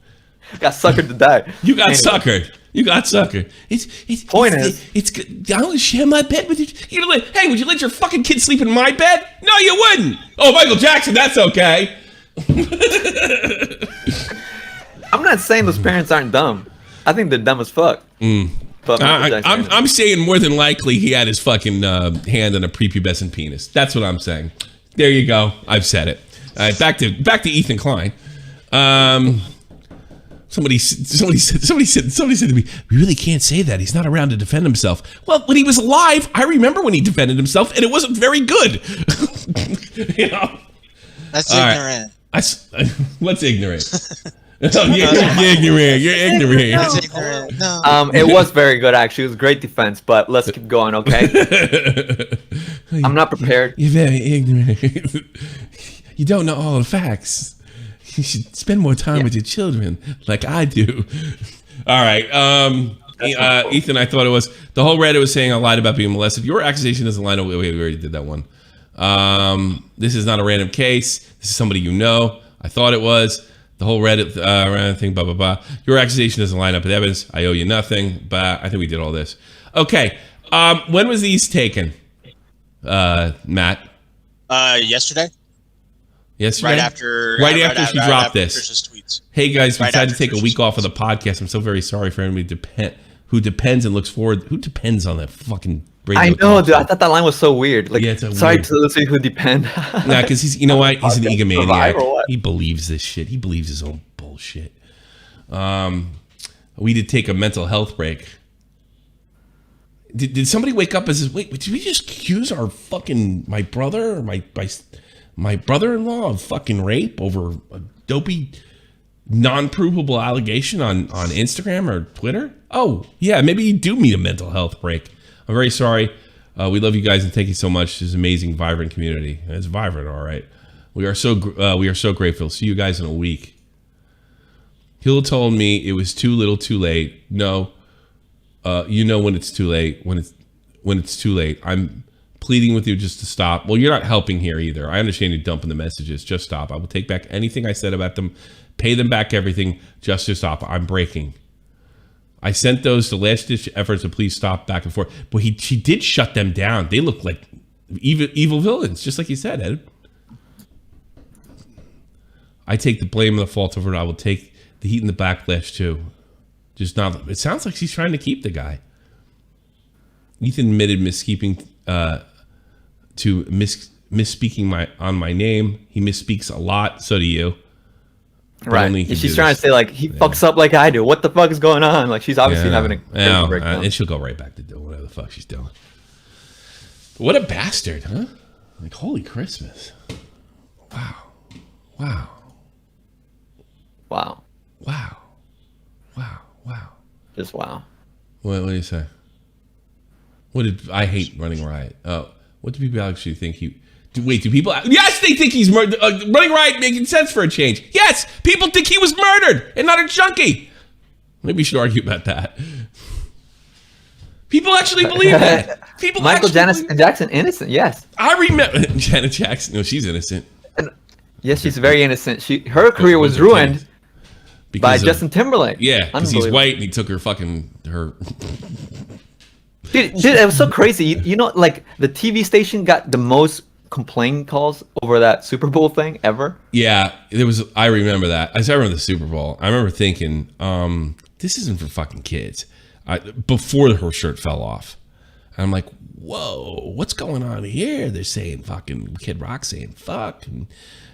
Got suckered to die. You got suckered. You got suckered. It's good. I want to share my bed with you. You're like, hey, would you let your fucking kid sleep in my bed? No, you wouldn't. Oh, Michael Jackson, that's okay. I'm not saying those parents aren't dumb. I think they're dumb as fuck. But I'm saying more than likely he had his fucking hand on a prepubescent penis. That's what I'm saying. There you go. I've said it. All right, back to Ethan Klein. Somebody said to me, we really can't say that. He's not around to defend himself. Well, when he was alive, I remember when he defended himself, and it wasn't very good. You know? That's ignorant. What's ignorant? You're ignorant. You're ignorant. That's ignorant. No. It was very good, actually. It was great defense, but let's keep going, okay? I'm not prepared. You're very ignorant. You don't know all the facts. You should spend more time with your children, like I do. All right, Ethan. I thought it was the whole Reddit was saying I lied about being molested. Your accusation doesn't line up. Wait, we already did that one. This is not a random case. This is somebody you know. I thought it was the whole Reddit random thing. Blah blah blah. Your accusation doesn't line up with evidence. I owe you nothing. But I think we did all this. Okay. When was these taken, Matt? Yesterday. Yesterday? Right after she dropped this. Trisha's tweets. Hey guys, we Right decided to after take a week off of the podcast. I'm so very sorry for anybody who depends and looks forward. Who depends on that fucking radio? I know, dude. I thought that line was so weird. Like, Yeah, it's sorry weird. to those who depend. Nah, because he's, you know what? He's an Survive or egomaniac. what? He believes this shit. He believes his own bullshit. We did take a mental health break. Did somebody wake up as wait? Did we just accuse our fucking my brother or my brother-in-law of fucking rape over a dopey, non-provable allegation on Instagram or Twitter? Oh yeah, maybe you do need a mental health break. I'm very sorry. We love you guys and thank you so much. This amazing, vibrant community. It's vibrant, all right. We are so grateful. See you guys in a week. Hila told me it was too little, too late. No, you know when it's too late. When it's too late. I'm pleading with you just to stop. Well, you're not helping here either. I understand you're dumping the messages. Just stop. I will take back anything I said about them. Pay them back everything. Just to stop. I'm breaking. I sent those to last ditch efforts to please stop back and forth. But she did shut them down. They look like evil villains, just like you said, Ed. I take the blame and the fault over it. I will take the heat and the backlash too. Just not. It sounds like she's trying to keep the guy. Ethan admitted misspeaking on my name. He misspeaks a lot. So do you. Right. She's trying to say like he fucks up like I do. What the fuck is going on? Like she's obviously having a crazy breakdown. And she'll go right back to doing whatever the fuck she's doing. What a bastard, huh? Like holy Christmas. Wow. Wow. Wow. Wow. Wow. Wow. Just wow. What do you say? I hate running riot. Oh, what do people actually think do people? Yes, they think he's murdered. Running riot making sense for a change. Yes, people think he was murdered and not a junkie. Maybe we should argue about that. People actually believe that. Michael Jackson innocent. Yes. I remember Janet Jackson. No, she's innocent. Yes, she's very innocent. Her career was ruined by Justin Timberlake. Yeah, because he's white and he took her. Dude, it was so crazy. You know, like the TV station got the most complaint calls over that Super Bowl thing ever. Yeah, I remember that. I remember the Super Bowl. I remember thinking, this isn't for fucking kids. Before her shirt fell off, and I'm like, whoa, what's going on here? They're saying fucking Kid Rock saying fuck, and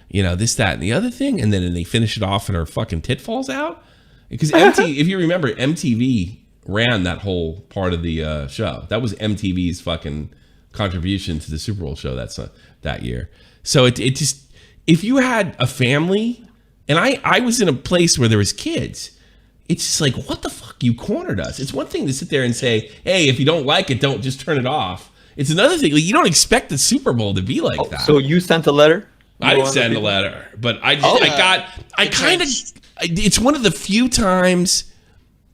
this, that, and the other thing, and then they finish it off and her fucking tit falls out. Because if you remember, MTV ran that whole part of the show. That was MTV's fucking contribution to the Super Bowl show that year. So it just, if you had a family, and I was in a place where there was kids, it's just like, what the fuck, you cornered us. It's one thing to sit there and say, hey, if you don't like it, don't just turn it off. It's another thing, like, you don't expect the Super Bowl to be like that. So you sent a letter? I didn't send a letter, but it's one of the few times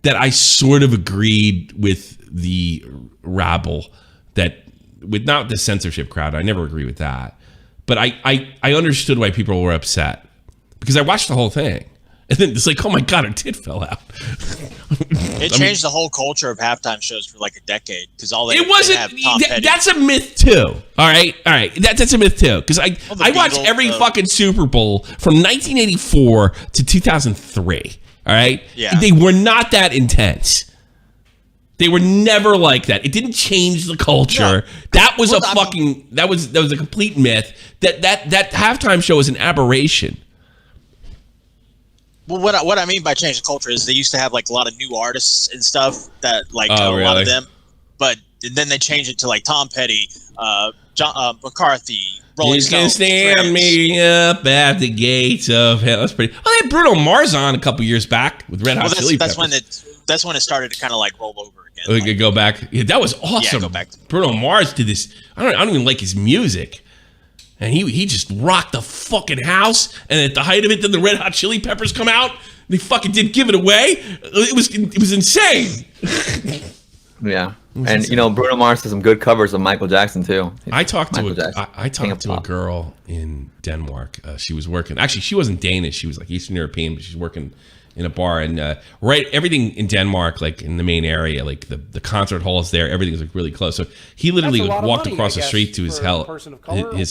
that I sort of agreed with the rabble, that with not the censorship crowd. I never agree with that, but I understood why people were upset, because I watched the whole thing, and then it's like, oh my god, her tit fell out. It changed the whole culture of halftime shows for like a decade, because that's a myth too. All right, that's a myth too, because I watched every fucking Super Bowl from 1984 to 2003. All right, they were not that intense. They were never like that. It didn't change the culture. No. That was that was a complete myth. That halftime show was an aberration. Well, what I mean by change the culture is they used to have like a lot of new artists and stuff that like a lot of them, but then they changed it to like Tom Petty, John McCarthy, Rolling Stones. You can stand me up at the gates of hell. That's pretty. Oh, they had Bruno Mars on a couple years back with Red Hot Chili Peppers. That's when it started to kind of like roll over again. We could go back. Yeah, that was awesome. Yeah, go back. Bruno Mars did this. I don't even like his music. And he just rocked the fucking house. And at the height of it, then the Red Hot Chili Peppers come out. They fucking did give it away. It was insane. Yeah. And, Bruno Mars has some good covers of Michael Jackson, too. I talked to a girl in Denmark. She was working. Actually, she wasn't Danish. She was like Eastern European, but she's working in a bar. And everything in Denmark, like in the main area, like the concert halls there, everything's like really close. So he literally walked across the street to his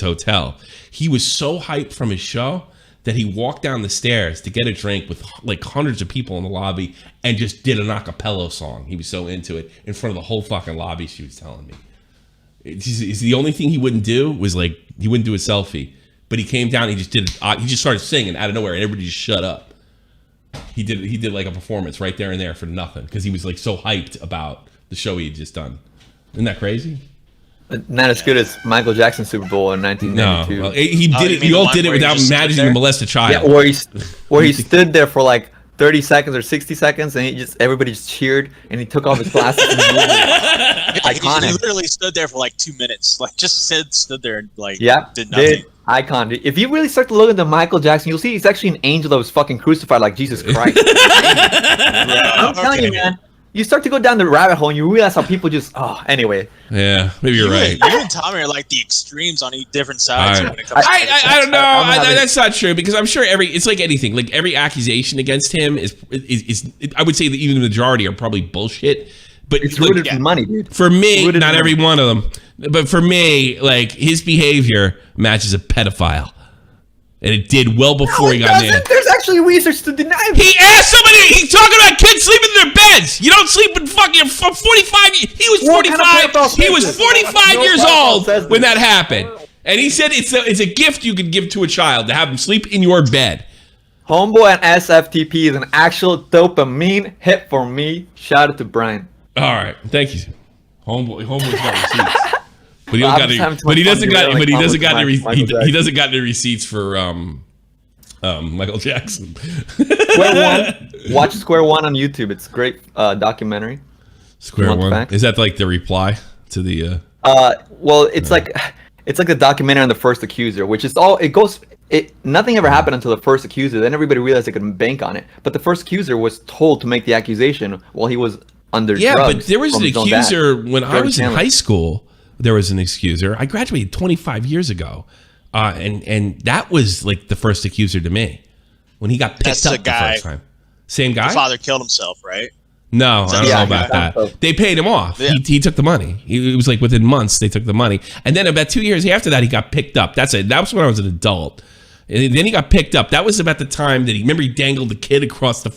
hotel. He was so hyped from his show that he walked down the stairs to get a drink with like hundreds of people in the lobby and just did an a cappella song. He was so into it in front of the whole fucking lobby, she was telling me. It's the only thing he wouldn't do was like, he wouldn't do a selfie. But he came down, he just started singing out of nowhere, and everybody just shut up. He did like a performance right there and there for nothing, because he was like so hyped about the show he had just done. Isn't that crazy? Not as good as Michael Jackson's Super Bowl in 1992. No, well, he did it. You all did it without managing to molest a child. Yeah, where he stood there for like 30 seconds or 60 seconds, and everybody just cheered, and he took off his glasses. Iconic. He literally stood there for like 2 minutes, like just stood there and like did nothing. Icon. If you really start to look into Michael Jackson, you'll see he's actually an angel that was fucking crucified like Jesus Christ. I'm telling you, man. You start to go down the rabbit hole and you realize how people just, anyway. Yeah, maybe you're right. You and Tommy are like the extremes on different sides. Right. When it comes I don't know. That's not true, because I'm sure it's like anything. Like every accusation against him is I would say that even the majority are probably bullshit. But it's rooted in money, dude. For me, not every one of them. But for me, like his behavior matches a pedophile. And it did well before he got in. There's actually research to deny it. He asked somebody, he's talking about kids sleeping in their beds. You don't sleep in fucking 45 years. He was 45. He was 45 years old when that happened. And he said it's a gift you could give to a child to have them sleep in your bed. Homeboy and SFTP is an actual dopamine hit for me. Shout out to Brian. All right. Thank you. Homeboy's got receipts. But he doesn't got any receipts for Michael Jackson. Watch Square One on YouTube. It's a great documentary. Square One. Is that like the reply to the? Well, it's like the documentary on the first accuser, which is all. Nothing ever happened until the first accuser. Then everybody realized they could bank on it. But the first accuser was told to make the accusation while he was under drugs. Yeah, but there was an accuser when I was in high school. There was an accuser. I graduated 25 years ago, and that was like the first accuser to me when he got picked up the first time. Same guy? The father killed himself, right? No, I don't know about that. They paid him off. Yeah. He took the money. It was like within months they took the money, and then about 2 years after that he got picked up. That was when I was an adult, And then he got picked up. That was about the time that he dangled the kid across the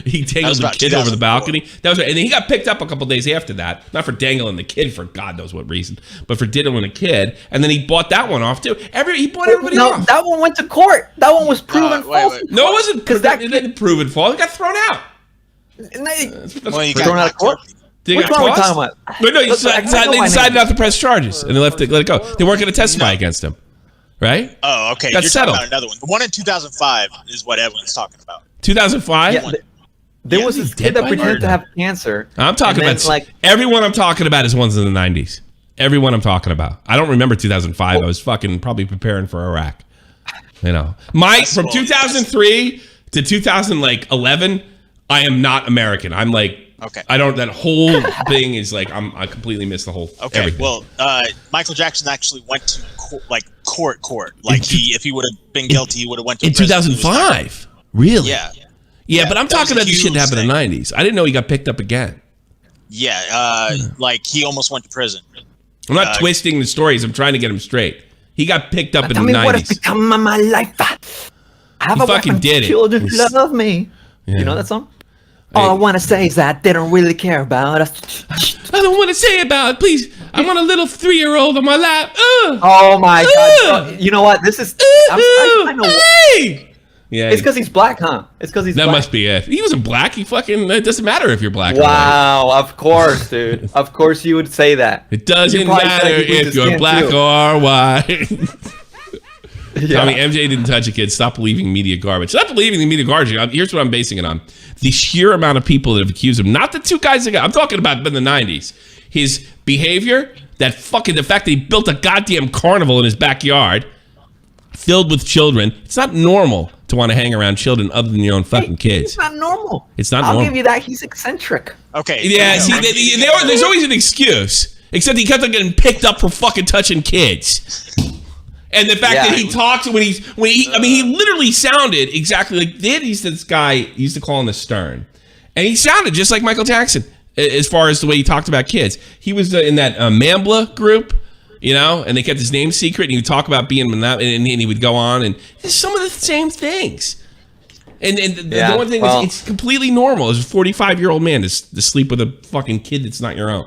he dangled the kid over the balcony. That was right. And then he got picked up a couple days after that, not for dangling the kid for God knows what reason, but for diddling a kid. And then he bought that one off too. He bought everybody off. That one went to court. That one was proven false. No, it wasn't. Because it didn't proven false. It got thrown out. Thrown out of court. Which one are we talking about? No, they decided not to press charges, and they let it go. They weren't going to testify against him, right? Oh, okay. You're talking about another one. The one in 2005 is what Edwin's talking about. 2005? Yeah, there was this kid that pretended to have cancer. I'm talking about everyone I'm talking about is ones in the 90s. Everyone I'm talking about. I don't remember 2005. I was fucking probably preparing for Iraq. From 2003 to 2011, I am not American. I'm like. Okay. That whole thing is like I completely missed the whole. Okay. Everything. Well, Michael Jackson actually went to court. Like if he would have been guilty, he would have went to prison. 2005. Really? Yeah. But I'm talking about the shit that happened in the 90s. I didn't know he got picked up again. Yeah. Like he almost went to prison. I'm not twisting the stories. I'm trying to get him straight. He got picked up in the 90s. Tell me what has become of my life. I have he fucking did it. Children love me. Yeah. You know that song? All I want to say is that they don't really care about us. I don't want to say about it. Please, I want a little 3-year-old on my lap. Oh my God. You know what? This is... I know. Hey! Yeah, it's because he's black, huh? It's because he's black. That must be it. He wasn't black. It doesn't matter if you're black or white. Wow, of course, dude. Of course you would say that. It doesn't matter if you're black or white. Tommy, MJ didn't touch a kid. Stop believing media garbage. Stop believing the media garbage. Here's what I'm basing it on. The sheer amount of people that have accused him, not the two guys that got, I'm talking about in the 90s. His behavior, the fact that he built a goddamn carnival in his backyard filled with children. It's not normal to want to hang around children other than your own fucking kids. It's not normal. It's not normal. I'll give you that. He's eccentric. Okay. Yeah, see, there's always an excuse. Except he kept on getting picked up for fucking touching kids. And the fact that he talks when he literally sounded exactly like this guy used to call him the Stern, and he sounded just like Michael Jackson as far as the way he talked about kids. He was in that Mambla group, and they kept his name secret, and he would talk about being in that, and he would go on, and it's some of the same things. And the one thing is, it's completely normal as a 45-year-old man to sleep with a fucking kid that's not your own.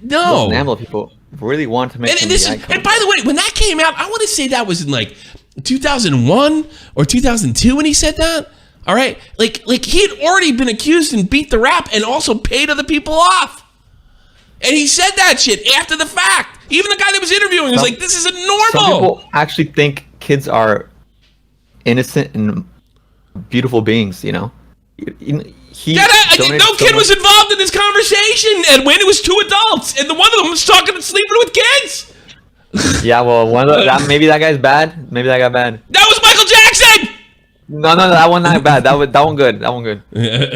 No, Mambla people really want to make and by the way, when that came out, I want to say that was in like 2001 or 2002 when he said that. All right, like he had already been accused and beat the rap and also paid other people off, and he said that shit after the fact. Even the guy that was interviewing was like, "This isn't normal." Some people actually think kids are innocent and beautiful beings. No kid was involved in this conversation, Edwin. It was two adults, and one of them was talking and sleeping with kids. Yeah, well, maybe that guy's bad. Maybe that guy bad. That was Michael Jackson. No, that one not bad. That one good. That one good.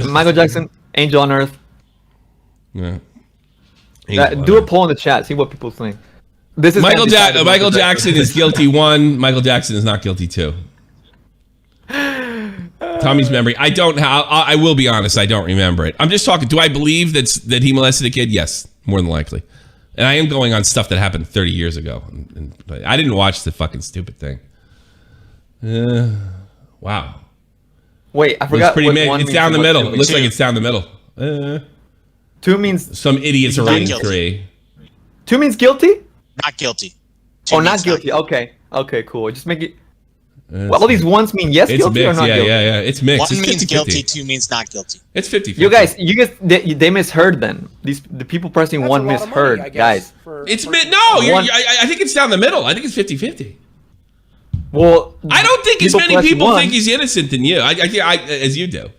Michael Jackson, Angel on Earth. Yeah. Do a poll in the chat. See what people think. This is Michael Jackson is guilty 1. Michael Jackson is not guilty 2. Tommy's memory. I will be honest. I don't remember it. I'm just talking. Do I believe that he molested a kid? Yes, more than likely. And I am going on stuff that happened 30 years ago. But I didn't watch the fucking stupid thing. Wow. Wait, I forgot. It's down the middle. It looks like it's down the middle. 2 means some idiots are rating 3. 2 means guilty? Not guilty. Not guilty. Okay, cool. Just make it. Well, all these ones mean yes, it's guilty mixed. or not guilty? Yeah. It's mixed. 1 means guilty, 2 means not guilty. It's 50-50. You guys, they misheard then. The people pressing that's 1 misheard, money, guys. I think it's down the middle. I think it's 50-50. Well, I don't think as many people think he's innocent than you. I as you do.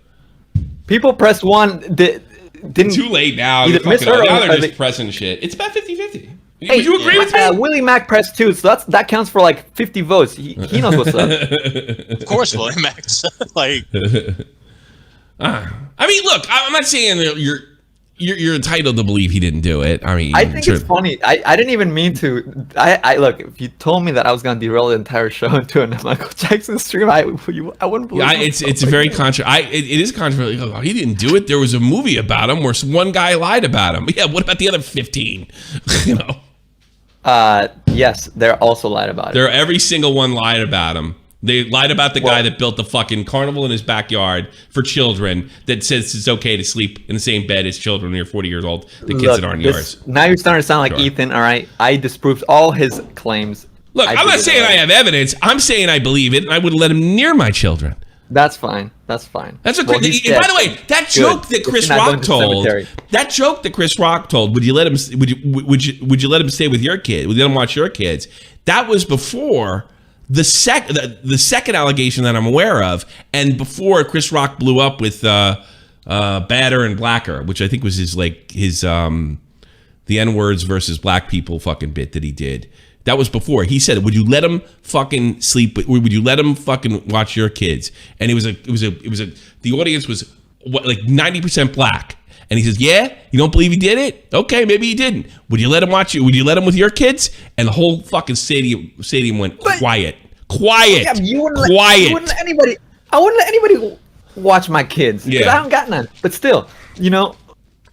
People pressed 1. Didn't too late now. Now they're just pressing shit. It's about 50-50. Hey, would you agree with me? Willie Mack pressed 2, so that counts for like 50 votes. He knows what's up. Of course, Willie Mack's like. I mean, look, I'm not saying that you're entitled to believe he didn't do it. I mean, I think it's funny. I didn't even mean to. I look. If you told me that I was gonna derail the entire show into a Michael Jackson stream, I wouldn't believe. It's very controversial. It is controversial. He didn't do it. There was a movie about him where one guy lied about him. Yeah. What about the other 15? Yes, they're also lied about it. Every single one lied about him. They lied about the guy that built the fucking carnival in his backyard for children that says it's okay to sleep in the same bed as children when you're 40 years old. The kids that aren't yours. Now you're starting to sound like Ethan, all right? I disproved all his claims. Look, I'm not saying I have evidence. I'm saying I believe it, and I wouldn't let him near my children. That's fine. That's fine. That's what. By the way, that joke that Chris Rock told. That joke that Chris Rock told. Would you let him? Would you let him stay with your kid? Would you let him watch your kids? That was before the second allegation that I'm aware of, and before Chris Rock blew up with Badder and Blacker, which I think was his the N-words versus black people fucking bit that he did. That was before. He said, "Would you let him fucking sleep? Would you let him fucking watch your kids?" And the audience was like 90% black. And he says, "Yeah, you don't believe he did it? Okay, maybe he didn't. Would you let him watch you? Would you let him with your kids?" And the whole fucking stadium went quiet. Quiet. Yeah, I wouldn't let anybody watch my kids. Yeah, I don't got none. But still,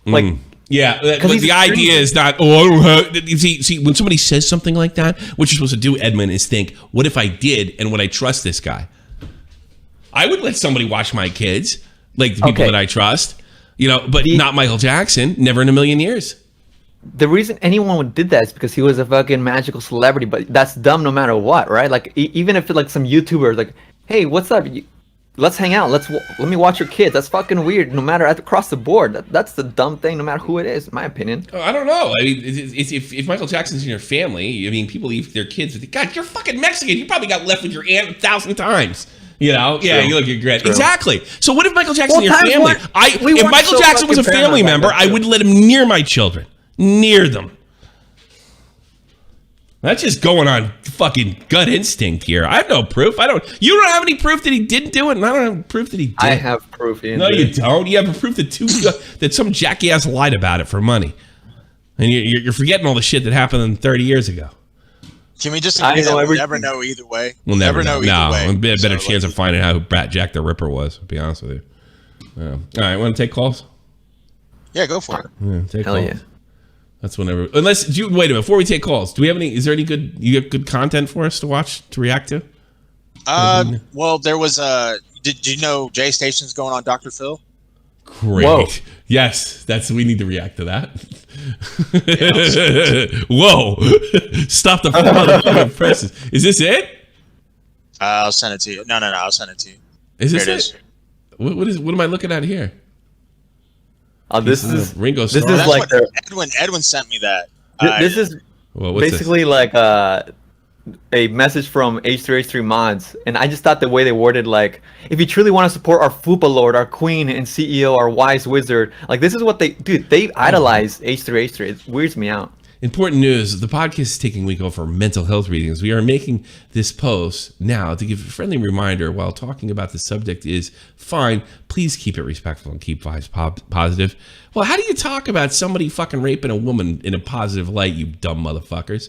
like. Yeah, but the idea is not. Oh, I don't have. See, when somebody says something like that, what you're supposed to do, Edmund, is think, "What if I did? And would I trust this guy?" I would let somebody watch my kids, like the people that I trust, but not Michael Jackson. Never in a million years. The reason anyone did that is because he was a fucking magical celebrity. But that's dumb, no matter what, right? Like even if like some YouTuber, like, "Hey, what's up? Let's hang out. Let me watch your kids." That's fucking weird. No matter across the board, that's the dumb thing. No matter who it is, in my opinion. I don't know. I mean, if Michael Jackson's in your family, I mean, people leave their kids with. God, you're fucking Mexican. You probably got left with your aunt 1,000 times. Yeah, you look at great. Exactly. So what if Michael Jackson's in your family? If Michael Jackson was a family member, I wouldn't let him near my children. Near them. That's just going on fucking gut instinct here. I have no proof. You don't have any proof that he didn't do it, and I don't have proof that he did. I have proof. No, you don't. You have a proof that some jackass lied about it for money, and you're forgetting all the shit that happened 30 years ago. Can we just agree that we'll never know either way? We'll never know either way. No, a better chance of finding out who Jack the Ripper was. To be honest with you. Yeah. All right, want to take calls? Yeah, go for it. Yeah, take Hell calls. Yeah. That's whenever. Wait a minute. Before we take calls, do we have any? Is there any good? You have good content for us to watch to react to? Well, there was Did you know JayStation's going on Dr. Phil? Great. Whoa. Yes, we need to react to that. Whoa! Stop the motherfucking presses. Is this it? I'll send it to you. No, I'll send it to you. Is this it? What am I looking at here? Oh, this is Ringo Starr. This is like Edwin sent me that. This is basically like a message from H3H3 mods, and I just thought the way they worded, like, if you truly want to support our Fupa Lord, our Queen and CEO, our wise wizard, like, this is what they idolize H3H3. It weirds me out. Important news, the podcast is taking a week off for mental health readings. We are making this post now to give a friendly reminder while talking about the subject is fine. Please keep it respectful and keep vibes positive. Well, how do you talk about somebody fucking raping a woman in a positive light, you dumb motherfuckers?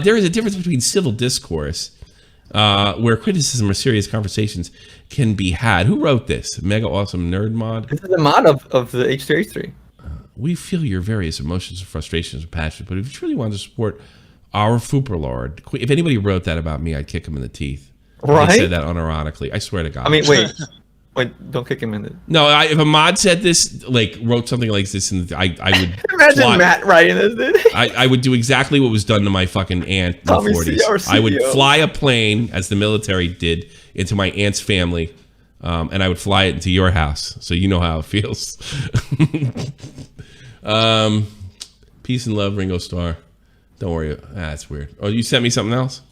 There is a difference between civil discourse, where criticism or serious conversations can be had. Who wrote this? Mega awesome nerd mod? This is the mod of the H3H3. We feel your various emotions and frustrations and passions, but if you truly want to support our Fupa Lord, if anybody wrote that about me, I'd kick him in the teeth. Right? I said that unironically. I swear to God. I mean, wait, don't kick him in the... No, if a mod said this, like, wrote something like this, and I would... Imagine Matt writing this, dude. I would do exactly what was done to my fucking aunt in the 40s. I would fly a plane, as the military did, into my aunt's family, and I would fly it into your house, so you know how it feels. Peace and love, Ringo Starr. Don't worry. That's weird. Oh, you sent me something else?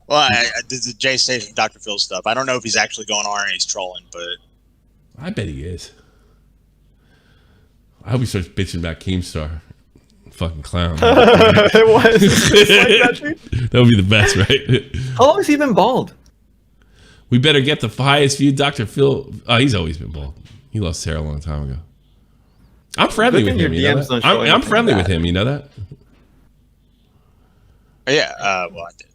Well, I did the JayStation Dr. Phil stuff. I don't know if he's actually going on or he's trolling, but I bet he is. I hope he starts bitching about Keemstar. Fucking clown. It was. That would be the best, right? How long has he been bald? We better get the highest view, Dr. Phil. Oh, he's always been bald. He lost hair a long time ago. I'm friendly with him, you know that? I'm friendly with him, you know that? Yeah, well, I did.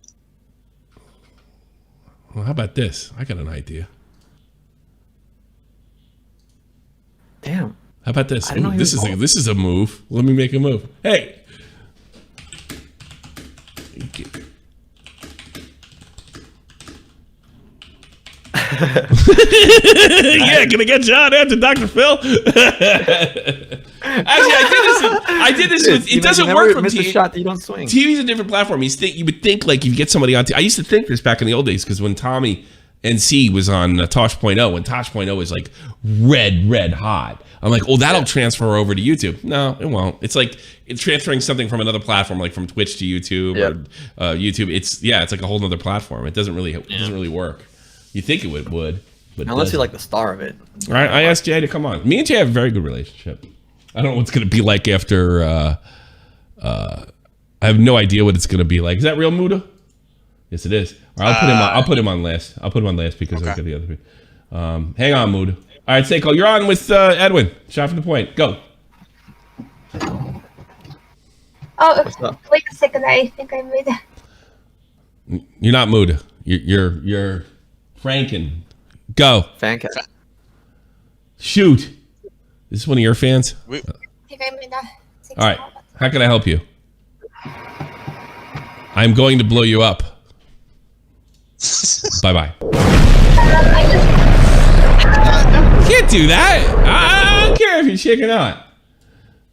Well, how about this? I got an idea. Damn. How about this? Ooh, this is a move. Let me make a move. Hey. Yeah, can I get John after Dr. Phil? Actually, I did this with. It doesn't work from miss TV. a shot that you don't swing. TV's a different platform. You would think like if you get somebody on TV. I used to think this back in the old days because when Tommy NC was on Tosh.0, when Tosh.0 was like red hot. I'm like, oh, that'll transfer over to YouTube. No, it won't. It's like it's transferring something from another platform, like from Twitch to YouTube or YouTube. It's like a whole other platform. It doesn't really work. You think it would, but unless you're like the star of it. All right, I asked Jay to come on. Me and Jay have a very good relationship. I don't know what's gonna be like after. I have no idea what it's gonna be like. Is that real, Muta? Yes, it is. All right, I'll put him on last. I'll put him on last because I've got the other people. Hang on, Muta. All right, Seiko, you're on with Edwin. Shot from the point. Go. Oh, wait a second. I think I made it. You're not Muta. You're Franken. Go. Fan cat. Shoot. This is one of your fans? I think I made that. All right. How can I help you? I'm going to blow you up. Bye-bye. You can't do that. I don't care if you're chick or not.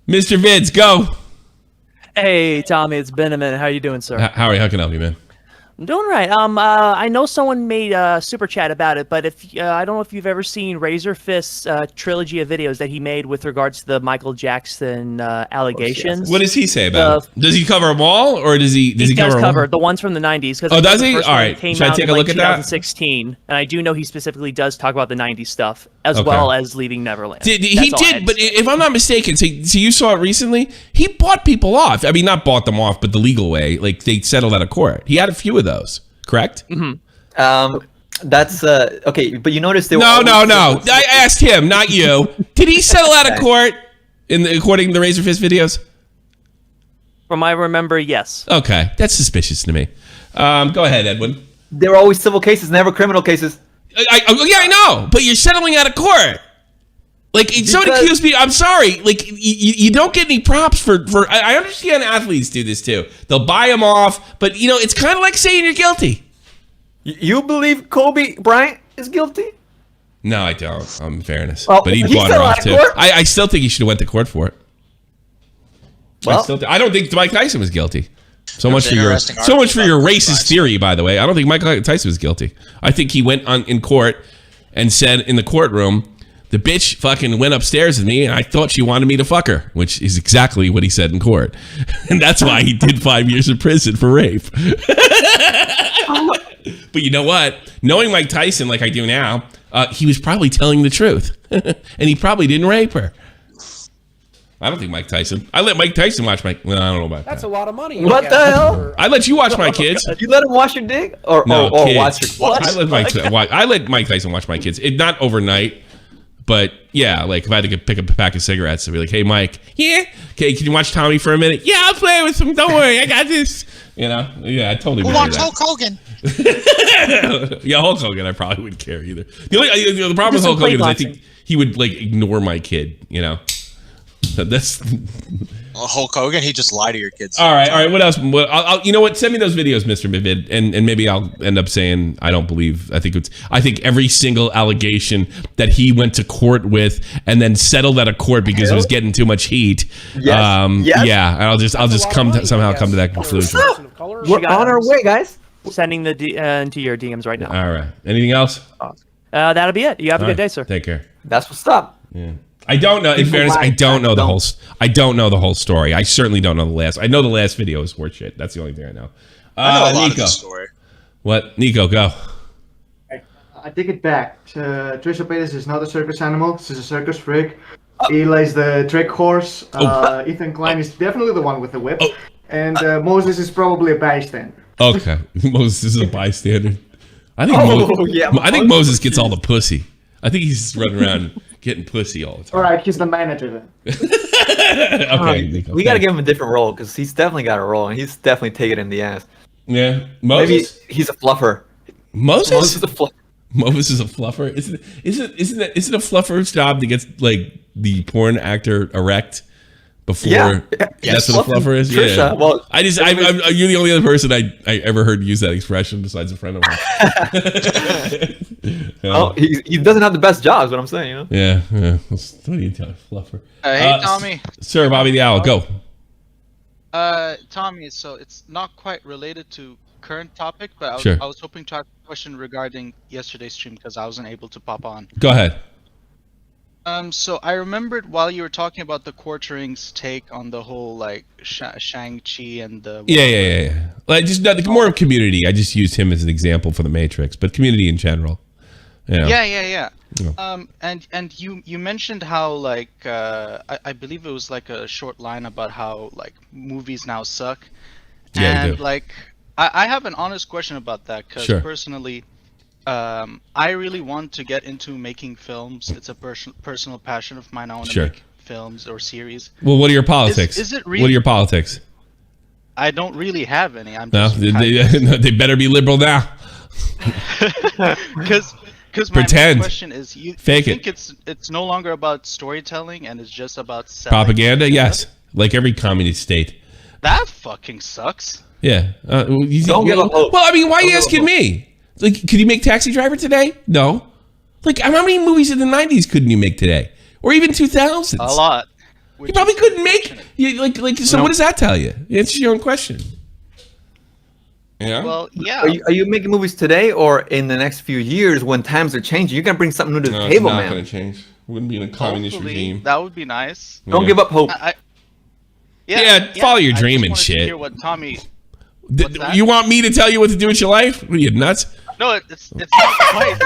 Mr. Vids, go. Hey, Tommy, it's been a minute. How you doing, sir? How can I help you, man? I'm doing right. I know someone made a super chat about it, but if I don't know if you've ever seen Razor Fist's trilogy of videos that he made with regards to the Michael Jackson allegations. What does he say about it? Does he cover them all, or does he cover the ones from the 90s? Oh, does he? All right. Should I take a look at that? 2016, and I do know he specifically does talk about the 90s stuff as well as Leaving Neverland. He did, but if I'm not mistaken, so you saw it recently. He bought people off. I mean, not bought them off, but the legal way. Like they settled out of court. He had a few of those, correct? Mm-hmm. That's okay, but you noticed there. No. I asked him, not you. Did he settle out of court according to the Razor Fist videos? From I remember, yes. Okay, that's suspicious to me. Go ahead, Edwin. There were always civil cases, never criminal cases. I know, but you're settling out of court. Like, somebody accused me. I'm sorry. Like, you don't get any props for. I understand athletes do this too. They'll buy them off, but it's kind of like saying you're guilty. You believe Kobe Bryant is guilty? No, I don't. In fairness, well, but he bought her off too. I still think he should have went to court for it. Well, I don't think Mike Tyson was guilty. So much for your racist theory, by the way. I don't think Mike Tyson was guilty. I think he went in court and said in the courtroom, the bitch fucking went upstairs with me and I thought she wanted me to fuck her, which is exactly what he said in court. And that's why he did 5 years in prison for rape. But you know what? Knowing Mike Tyson like I do now, he was probably telling the truth. And he probably didn't rape her. I don't think Mike Tyson. I let Mike Tyson watch my. Well, I don't know about that. That's a lot of money. What the hell? I let you watch my kids. You let him wash your dick, or watch your what? I let Mike Tyson watch my kids. Not overnight, but yeah, like if I had to pick up a pack of cigarettes, I'd be like, "Hey, Mike, yeah, okay, can you watch Tommy for a minute? Yeah, I'll play with him. Don't worry, I got this." Yeah, I totally. We'll watch Hulk Hogan. Yeah, Hulk Hogan, I probably wouldn't care either. The problem with Hulk Hogan is I think he would like ignore my kid. That's Hulk Hogan. He just lie to your kids. All right. What else? You know what? Send me those videos, Mr. Vivid, and maybe I'll end up saying I don't believe. I think every single allegation that he went to court with and then settled out of court because it was getting too much heat. Yes. Yeah. And I'll just somehow come to that conclusion. We're on our way, guys. Sending into your DMs right now. All right. Anything else? That'll be it. You have a good day, sir. Take care. That's what's up. Yeah. I don't know. In fairness, I don't know the whole story. I certainly don't know the last. I know the last video is worth shit. That's the only thing I know. I know a lot of the story. What? Nico, go. I take it back. Trisha Paytas is not a circus animal. She's a circus freak. Hila is the trick horse. Ethan Klein is definitely the one with the whip. And Moses is probably a bystander. Okay. Moses is a bystander. I think Moses gets all the pussy. I think he's running around getting pussy all the time. All right, he's the manager then. Okay, Nico, we got to give him a different role because he's definitely got a role and he's definitely taking it in the ass. Yeah, Moses. Maybe he's a fluffer. Moses is a fluffer. Moses is a fluffer. Isn't it a fluffer's job to get like the porn actor erect before. Yeah. That's what a fluffer is. Trisha, yeah. well, you're the only other person I ever heard use that expression besides a friend of mine. Well, he doesn't have the best jobs. What I'm saying, you know. Yeah. What do you tell a fluffer? Hey, Tommy. Sir, Bobby the Owl, go. Tommy. So it's not quite related to current topic, but Sure. I was hoping to ask a question regarding yesterday's stream because I wasn't able to pop on. Go ahead. So I remembered while you were talking about the Quartering's take on the whole like Shang-Chi and the Yeah. Like just more of Community. I just used him as an example for the Matrix, but Community in general. Yeah. And you mentioned how like I believe it was like a short line about how like movies now suck. Yeah, and like I have an honest question about that because personally. I really want to get into making films. It's a personal passion of mine. I want to make films or series. Well, what are your politics? Is it really? What are your politics? I don't really have any. I'm no, just they better be liberal now. Because my question is, you think it's no longer about storytelling and it's just about selling propaganda? Yes, like every communist state. That fucking sucks. Yeah. You don't give a hope. Well, I mean, why are you asking me? Like, could you make Taxi Driver today? No. Like, how many movies in the 90s couldn't you make today? Or even 2000s? A lot. You probably couldn't make... So what does that tell you? Answer your own question. Yeah? Well, yeah. Are you making movies today or in the next few years when times are changing? You can bring something new to the table, man. It's not going to change. We wouldn't be in a communist regime. That would be nice. Don't give up hope. Follow your dream and shit. Hear what Tommy... You want me to tell you what to do with your life? What are you, nuts? No, it's not quite.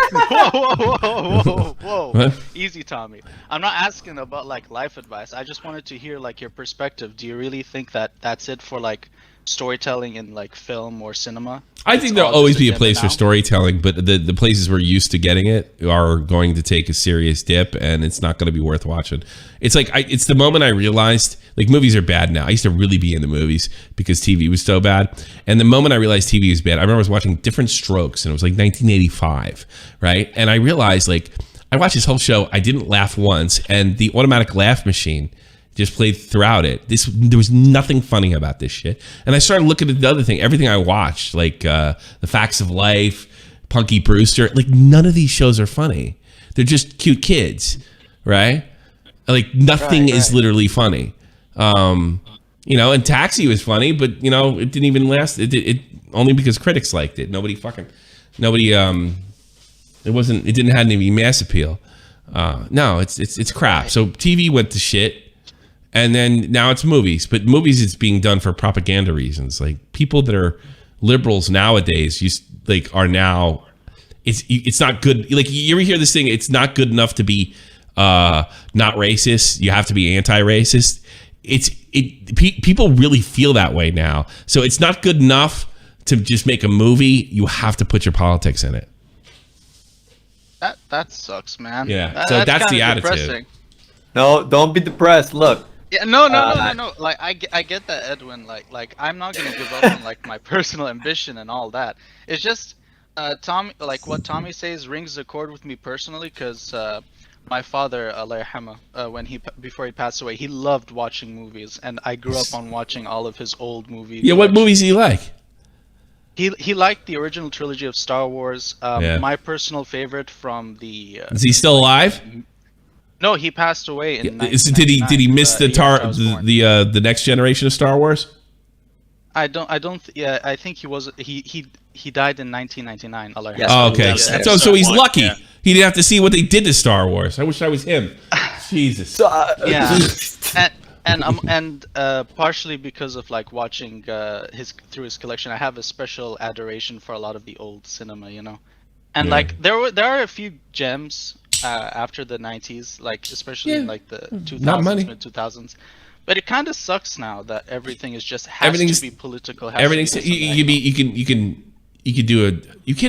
Whoa. What? Easy, Tommy. I'm not asking about like life advice. I just wanted to hear like your perspective. Do you really think that that's it for like storytelling in like film or cinema? I think there'll always be a place for storytelling, but the places we're used to getting it are going to take a serious dip, and it's not going to be worth watching. It's like it's the moment I realized like movies are bad now. I used to really be into movies because TV was so bad, and the moment I realized TV was bad, I remember I was watching Different Strokes, and it was like 1985, right? And I realized like I watched this whole show, I didn't laugh once, and the automatic laugh machine just played throughout it. There was nothing funny about this shit. And I started looking at the other thing, everything I watched, like The Facts of Life, Punky Brewster. Like none of these shows are funny. They're just cute kids, right? Like nothing is literally funny. And Taxi was funny, but it didn't even last. It only because critics liked it. It didn't have any mass appeal. No, it's crap. So TV went to shit. And then now it's movies, but movies it's being done for propaganda reasons. Like people that are liberals nowadays, are now. It's not good. Like you ever hear this thing? It's not good enough to be not racist. You have to be anti-racist. People really feel that way now. So it's not good enough to just make a movie. You have to put your politics in it. That sucks, man. Yeah. So that's the attitude. Depressing. No, don't be depressed. Look. Yeah, no. Like I get that, Edwin. Like I'm not gonna give up on like my personal ambition and all that. It's just Tommy. Like what Tommy says rings a chord with me personally, because my father, Allah yarhamah, before he passed away, he loved watching movies, and I grew up on watching all of his old movies. Yeah, what movies do you like? He liked the original trilogy of Star Wars. My personal favorite from the. Is he still alive? No, he passed away in. Did he miss the next generation of Star Wars? I don't. Yeah, I think he was. He died in 1999. Yes. Oh, okay. So he's lucky. Yeah. He didn't have to see what they did to Star Wars. I wish I was him. Jesus. Yeah. And partially because of like watching through his collection, I have a special adoration for a lot of the old cinema, and like there are a few gems after the 90s, like especially in like the 2000s, mid 2000s. But it kind of sucks now that everything is just has to be political. You can't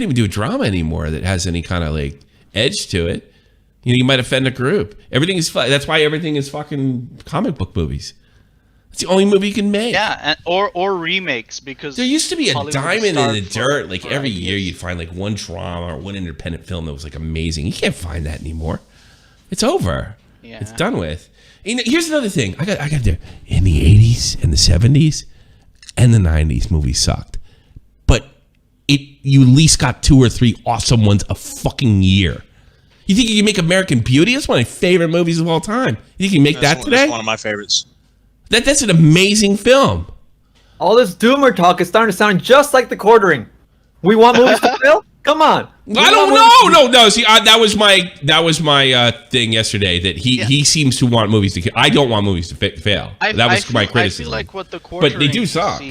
even do a drama anymore that has any kind of like edge to it. You might offend a group. Everything is that's why everything is fucking comic book movies. It's the only movie you can make. Yeah, or remakes, because there used to be a diamond in the dirt. Like every year, you'd find like one drama or one independent film that was like amazing. You can't find that anymore. It's over. Yeah. It's done with. You know, here's another thing. I got there. In the 80s and the 70s and the 90s, movies sucked. But you at least got 2 or 3 awesome ones a fucking year. You think you can make American Beauty? That's one of my favorite movies of all time. You think you can make that today? That's one of my favorites. That's an amazing film. All this doomer talk is starting to sound just like the quartering. We want movies to fail? Come on. I don't know. No. See, that was my thing yesterday. That he seems to want movies to. I don't want movies to fail. That was my criticism. I feel like what the quartering but they do suck.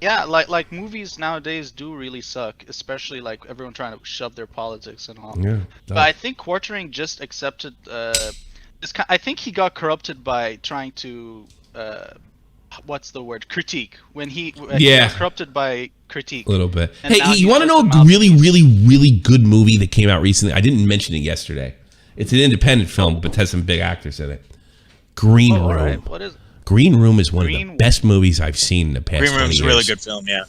Yeah, like movies nowadays do really suck, especially like everyone trying to shove their politics and all. Yeah. But I think quartering just accepted. I think he got corrupted by trying to. What's the word? Critique. When he got corrupted by critique. A little bit. And Hey, you want to know a really, really, really good movie that came out recently? I didn't mention it yesterday. It's an independent film, but has some big actors in it. Green Room. Right. What is it? Green Room is one of the best movies I've seen in the past 20 years. Green Room is a really good film, yeah.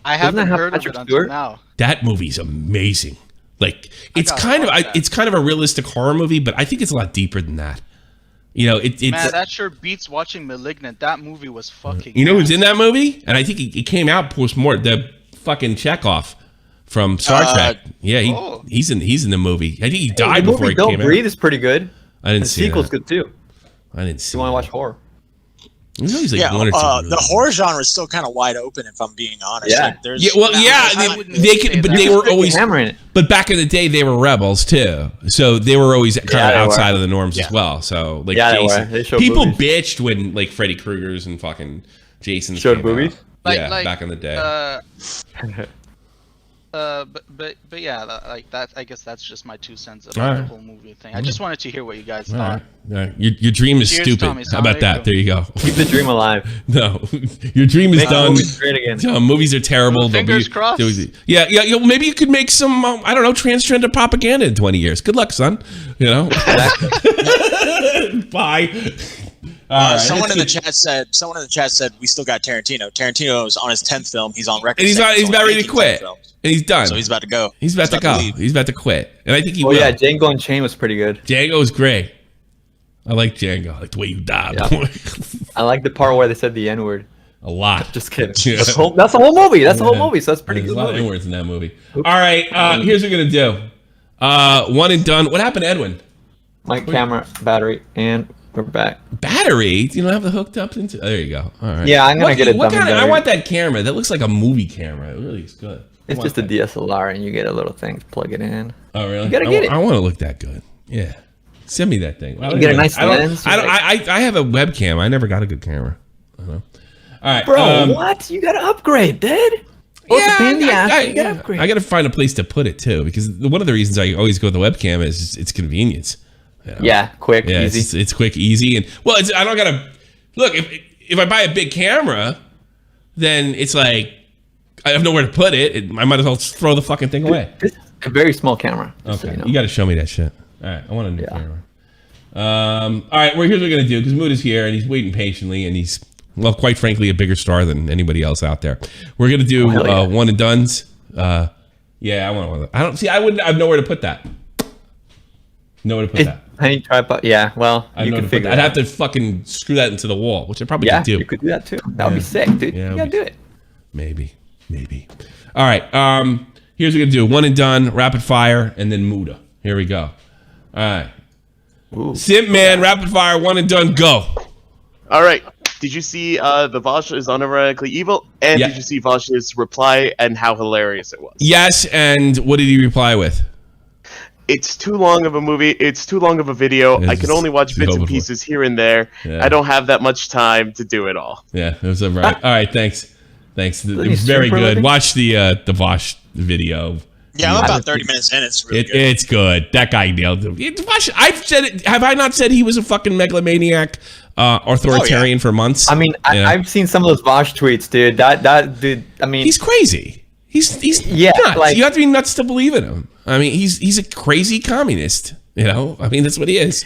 I haven't heard of it until now. That movie's amazing. Like it's kind of a realistic horror movie, but I think it's a lot deeper than that. You know, it's man, that sure beats watching 'Malignant. That movie was fucking. You know who's in that movie? And I think it came out post-mortem. The fucking Chekhov from Star Trek. Yeah, he's in the movie. I think he died before he came out. Don't Breathe is pretty good. I didn't see the sequel's good too. I didn't see. You want to watch horror? Like one or two really the horror genre is still kind of wide open, if I'm being honest. Yeah. Like, they could, but they were always hammering it. But back in the day, they were rebels too, so they were always kind of outside of the norms as well. So like, Jason, they showed people boobies. bitched when like Freddy Krueger's and fucking Jason's showed came boobies. out. Yeah, back in the day. But yeah, like that. I guess that's just my 2 cents about the whole movie thing. I just wanted to hear what you guys thought. Right. Your dream is Cheers, stupid. Tommy. How about that? There you go. Keep the dream alive. No, your dream is done. Movies great again. Movies are terrible. Fingers crossed. Yeah. Maybe you could make some. I don't know, transgender propaganda in 20 years. Good luck, son. You know. Bye. Someone in the chat said we still got Tarantino. Tarantino is on his 10th film. He's on record. And he's about ready to quit. And he's done. So he's about to go. He's about to go. He's about to quit. And I think he will. Yeah, Django Unchained was pretty good. Django was great. I like Django. I like the way you died. Yeah. I like the part where they said the N-word. A lot. Just kidding. Yeah. That's the whole movie. That's the whole movie. So that's pretty good. There's a lot of N-words in that movie. All right. Here's what we're going to do. One and done. What happened to Edwin? My camera, battery, and we're back. Battery? You don't have the hooked up into? Oh, there you go. All right. Yeah, I'm going to get it done. I want that camera. That looks like a movie camera. It really is good. It's just a DSLR, and you get a little thing to plug it in. Oh, really? You gotta get it. I want to look that good. Yeah. Send me that thing. You get a nice lens. I have a webcam. I never got a good camera. I don't know. All right. Bro, what? You got to upgrade, dude. You got to upgrade. I got to find a place to put it, too, because one of the reasons I always go with the webcam is it's convenience. You know? Yeah, quick, easy. It's quick, easy. And, well, I don't got to... Look, if I buy a big camera, then it's like... I have nowhere to put it. I might as well throw the fucking thing away. This is a very small camera. Okay, so you got to show me that shit. All right, I want a new camera. All right, well, here's what we're going to do, because Muta's here, and he's waiting patiently, and he's, well, quite frankly, a bigger star than anybody else out there. We're going to do one and dones. Yeah, I want one. I have nowhere to put that. Nowhere to put that. Any tripod? Yeah, well, you can figure it out. I'd have to fucking screw that into the wall, which I probably could do. Yeah, you could do that, too. That would be sick, dude. Yeah, you got to do it. Maybe. All right. Here's what we're gonna do: one and done, rapid fire, and then Muta. Here we go. All right. Simp man, rapid fire, one and done, go. All right. Did you see the Vosh is unironically evil? And did you see Vosh's reply and how hilarious it was? Yes. And what did he reply with? It's too long of a movie. It's too long of a video. I can only watch bits and pieces here and there. Yeah. I don't have that much time to do it all. Yeah, it was all right. All right. Thanks. It was very good. Watch the Vosh video. Yeah, I'm about 30 minutes in. It's really good. It's good. That guy nailed it. I've said it. Have I not said he was a fucking megalomaniac, authoritarian for months? I mean, I've seen some of those Vosh tweets, dude. That dude. I mean, he's crazy. He's nuts. Like, you have to be nuts to believe in him. I mean, he's a crazy communist. You know, I mean, that's what he is.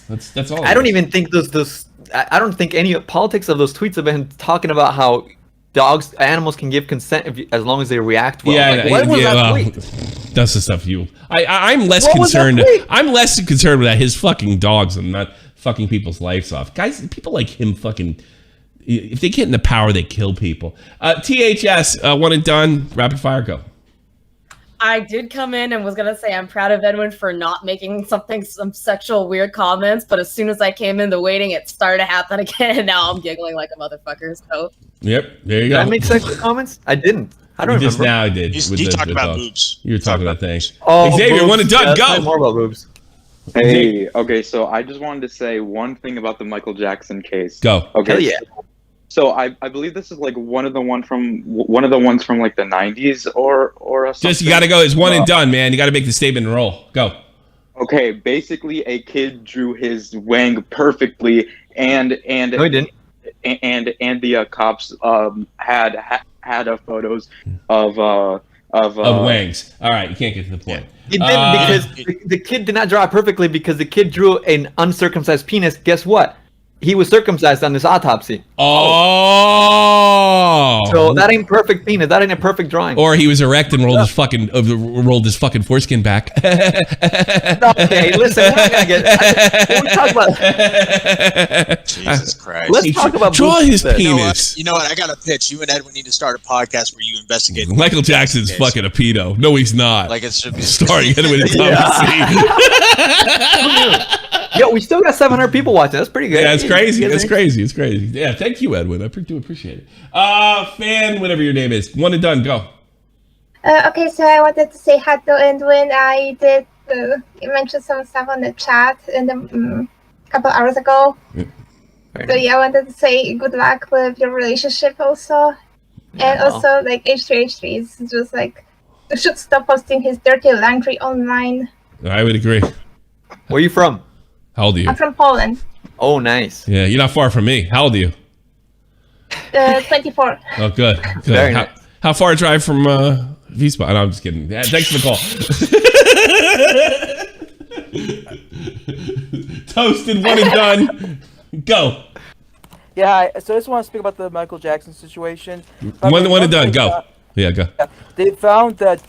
That's all. I don't even think those. I don't think any politics of those tweets have been talking about how animals can give consent as long as they react well. Yeah, that's the stuff I'm less concerned. I'm less concerned with that his fucking dogs and not fucking people's lives off. Guys, people like him fucking. If they get into power, they kill people. THS, one and done. Rapid fire, go. I did come in and was gonna say I'm proud of Edwin for not making some sexual weird comments, but as soon as I came in the waiting, it started to happen again, and now I'm giggling like a motherfucker. So. Yep, there you go. Did I make sexual comments? I didn't. I don't remember. Just now I did. You talked about boobs. You were talking about things. Oh, Xavier, boobs. one and done. Go. More about boobs. Hey, okay, so I just wanted to say one thing about the Michael Jackson case. Go. Okay. Hell yeah. So I believe this is like one of the ones from like the 90s or something. Just you got to go. It's one and done, man. You got to make the statement and roll. Go. Okay, basically a kid drew his wang perfectly, and No, he didn't. And the cops had photos of wangs. All right, you can't get to the point. He didn't because the kid did not draw it perfectly because the kid drew an uncircumcised penis. Guess what? He was circumcised on this autopsy. Oh. So that ain't perfect penis. That ain't a perfect drawing. Or he was erect and rolled his fucking foreskin back. Okay, listen, we're not gonna get. When we talk about Jesus Christ. Let's talk about draw his boobs. penis. You know what? I got a pitch. You and Edwin need to start a podcast where you investigate. Michael Jackson's fucking a pedo. No, he's not. Like it should be starring Edwin and Thomas. Yo, we still got 700 people watching. That's pretty good. Yeah, it's crazy. It's crazy. It's crazy. Yeah, thank you, Edwin. I do appreciate it. Fan, whatever your name is. One and done. Go. Okay, so I wanted to say hi to Edwin. I did mention some stuff on the chat in the couple hours ago. So yeah, I wanted to say good luck with your relationship also. And also, like, H3H3 is just like, you should stop posting his dirty laundry online. I would agree. Where are you from? How old are you? I'm from Poland. Oh, nice. Yeah, you're not far from me. How old are you? 24. Oh, good. Very nice. How far a drive from V-Spot? No, I'm just kidding. Yeah, thanks for the call. Toasted, one and done. Go. Yeah, so I just want to speak about the Michael Jackson situation. One and done. Go. Yeah, go. They found the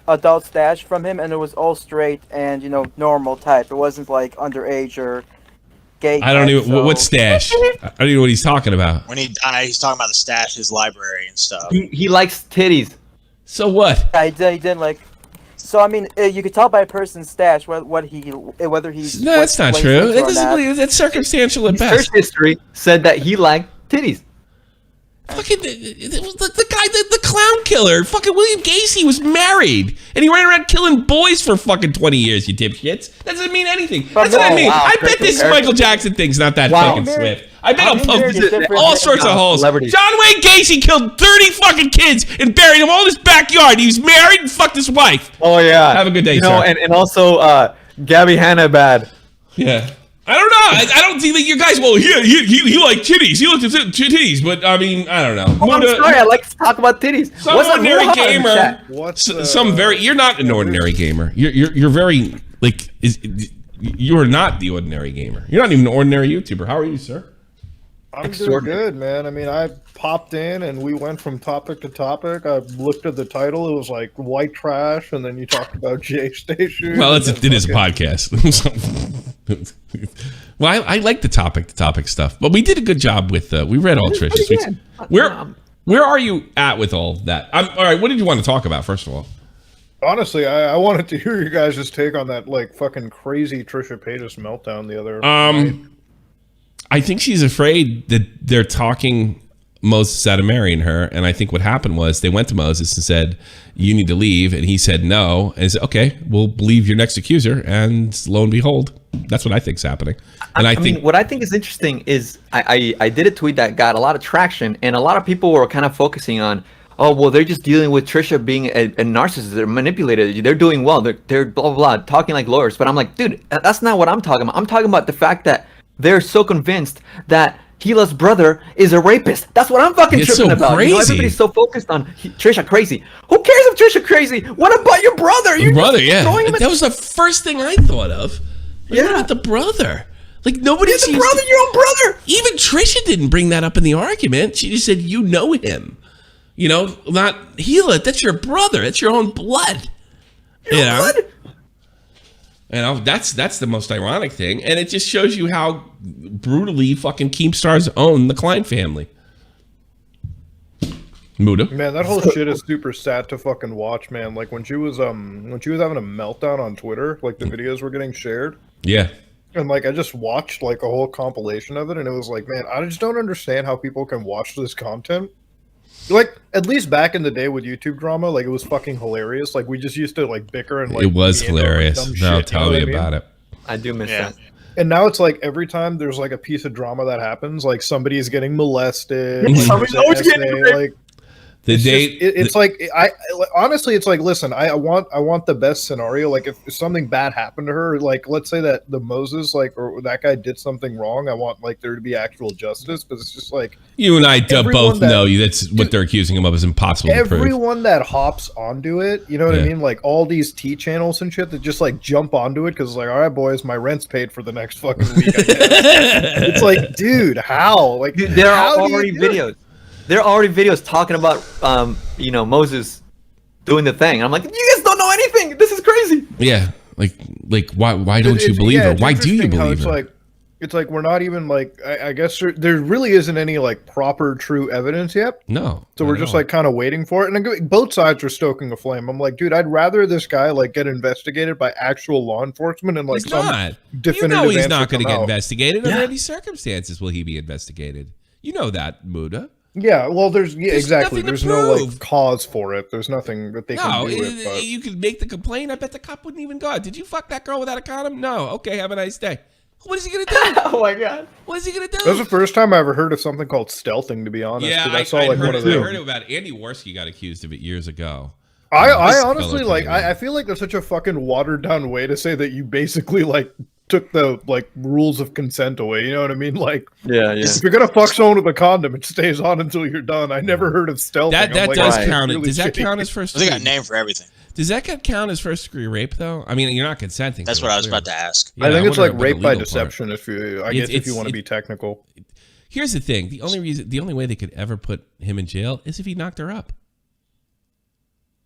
adult stash from him, and it was all straight and normal type. It wasn't like underage or gay. I don't even what stash. I don't even know what he's talking about. When he died, he's talking about the stash, his library and stuff. He likes titties. So what? Yeah, he didn't like. So I mean, you could tell by a person's stash whether he's. No, that's not true. That's circumstantial at best. Search history said that he liked titties. Fucking the guy, the clown killer, fucking William Gacy was married, and he ran around killing boys for fucking 20 years. You dipshits. That doesn't mean anything. That's what I mean. I bet this Michael Jackson thing's not that fucking swift. I bet I'll poke all sorts of holes. John Wayne Gacy killed 30 fucking kids and buried them all in his backyard. He was married and fucked his wife. Oh yeah. Have a good day, sir. And also Gabby Hanna bad. Yeah. I don't know. I don't think that you guys. Well, he liked titties. He looked at titties, but I mean, I don't know. Oh, I'm sorry. I like to talk about titties. Some ordinary gamer. You're not an ordinary gamer. You're very like. You're not the ordinary gamer. You're not even an ordinary YouTuber. How are you, sir? I'm doing good, man. I mean, I popped in and we went from topic to topic. I looked at the title. It was like white trash, and then you talked about JayStation. Well, it is a podcast. Well, I like the topic stuff, but we did a good job with. We read all Trish's. Where are you at with all that? All right. What did you want to talk about first of all? Honestly, I wanted to hear you guys' take on that like fucking crazy Trisha Paytas meltdown the other night. I think she's afraid that they're talking Moses out of marrying her, and I think what happened was they went to Moses and said, "You need to leave," and he said no, and he said, "Okay, we'll believe your next accuser," and lo and behold, that's what I think's happening. And I think what I think is interesting is I did a tweet that got a lot of traction, and a lot of people were kind of focusing on, oh well, they're just dealing with Trisha being a narcissist. They're manipulated. They're doing well. They're blah blah blah, talking like lawyers. But I'm like, dude, that's not what I'm talking about. I'm talking about the fact that they're so convinced that Hila's brother is a rapist. That's what I'm fucking tripping about. Crazy. Everybody's so focused on Trisha crazy. Who cares if Trisha crazy? What about your brother? Your brother, yeah. That was the first thing I thought of. What about the brother? Like nobody You're seems brother, your own brother. Even Trisha didn't bring that up in the argument. She just said, "You know him." You know, not Hila. That's your brother. That's your own blood. Blood? You know, that's the most ironic thing, and it just shows you how brutally fucking Keemstars own the Klein family. Muta. Man, that whole shit is super sad to fucking watch, man. Like when she was having a meltdown on Twitter, like the videos were getting shared. Yeah. And like I just watched like a whole compilation of it, and it was like, man, I just don't understand how people can watch this content. Like at least back in the day with YouTube drama, like it was fucking hilarious. Like we just used to like bicker and like it was hilarious. Dumb Now shit, tell me about it. I do miss that. And now it's like every time there's like a piece of drama that happens, like somebody is getting molested. Like, Somebody's always getting raped. like the date. It's like I honestly, it's like listen, I want the best scenario. Like if something bad happened to her, like let's say that the Moses or that guy did something wrong, I want like there to be actual justice. But it's just like you and I both know that's what they're accusing him of is impossible to prove. Everyone that hops onto it, you know what I mean? Like all these T channels and shit that just like jump onto it because it's like, all right, boys, my rent's paid for the next fucking week. It's like, dude, how? Like, dude, there are already videos. There are already videos talking about, Moses doing the thing. I'm like, you guys don't know anything. This is crazy. Yeah, like why don't you believe her? Why do you believe her? It's like we're not even like I guess there really isn't any like proper true evidence yet. No. So we're just like kind of waiting for it, and both sides are stoking a flame. I'm like, dude, I'd rather this guy like get investigated by actual law enforcement and like he's some not. definitive. You know he's answer not going to come get out. investigated. Under any circumstances will he be investigated? You know that, Muta. Yeah, well, there's exactly. nothing to There's no prove. like cause for it. There's nothing that they can do. With, you could make the complaint. I bet the cop wouldn't even go. Did you fuck that girl without a condom? No. Okay, have a nice day. What is he gonna do? Oh my god. What is he gonna do? That was the first time I ever heard of something called stealthing. To be honest, Yeah, I saw like one of I them. heard about Andy Worski got accused of it years ago. I honestly like. I feel like that's such a fucking watered down way to say that you basically like took the like rules of consent away. You know what I mean? Like, yeah. If you're gonna fuck someone with a condom, it stays on until you're done. I never heard of stealthing. That like, does right. count. Really Does that shitty. count as first? They got a name for everything. Does that count as first degree rape though? I mean, you're not consenting. That's what I was about to ask. I think it's wonder like about the rape by legal deception. part. If you, I guess, if you want to be technical. Here's the thing: the only way they could ever put him in jail is if he knocked her up.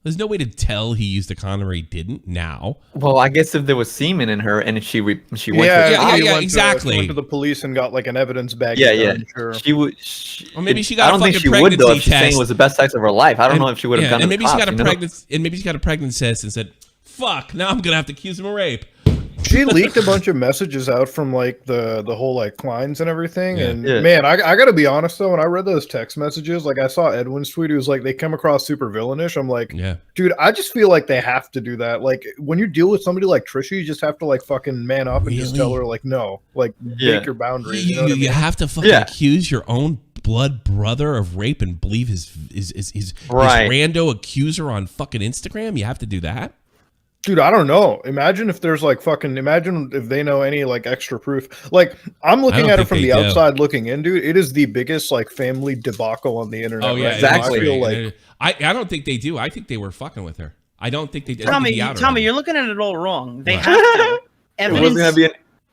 There's no way to tell he used a condom or he didn't now. Well, I guess if there was semen in her and if she went exactly. Went to the police and got like an evidence bag. Yeah. Sure. She would. Or maybe she got. I don't think she would though. If she's saying it was the best sex of her life, I don't know if she would have done it. And maybe she got a pregnancy. And maybe she got a pregnancy test and said, "Fuck! Now I'm gonna have to accuse him of rape." She leaked a bunch of messages out from like the whole like Kleins and everything. And man, I gotta be honest though, when I read those text messages, like I saw Edwin's tweet, he was like, they come across super villainish. I'm like, dude, I just feel like they have to do that. Like when you deal with somebody like Trisha, you just have to like fucking man up and just tell her like, no, like make your boundaries. You know what I mean? You have to fucking accuse your own blood brother of rape and believe his rando accuser on fucking Instagram. You have to do that. Dude, I don't know. Imagine if there's like imagine if they know any like extra proof. Like I'm looking at it from the outside looking in, dude. It is the biggest like family debacle on the internet. Oh yeah, right? exactly. I feel like I don't think they do. I think they were fucking with her. I don't think they did. Tommy, you're looking at it all wrong. They have to. Evidence.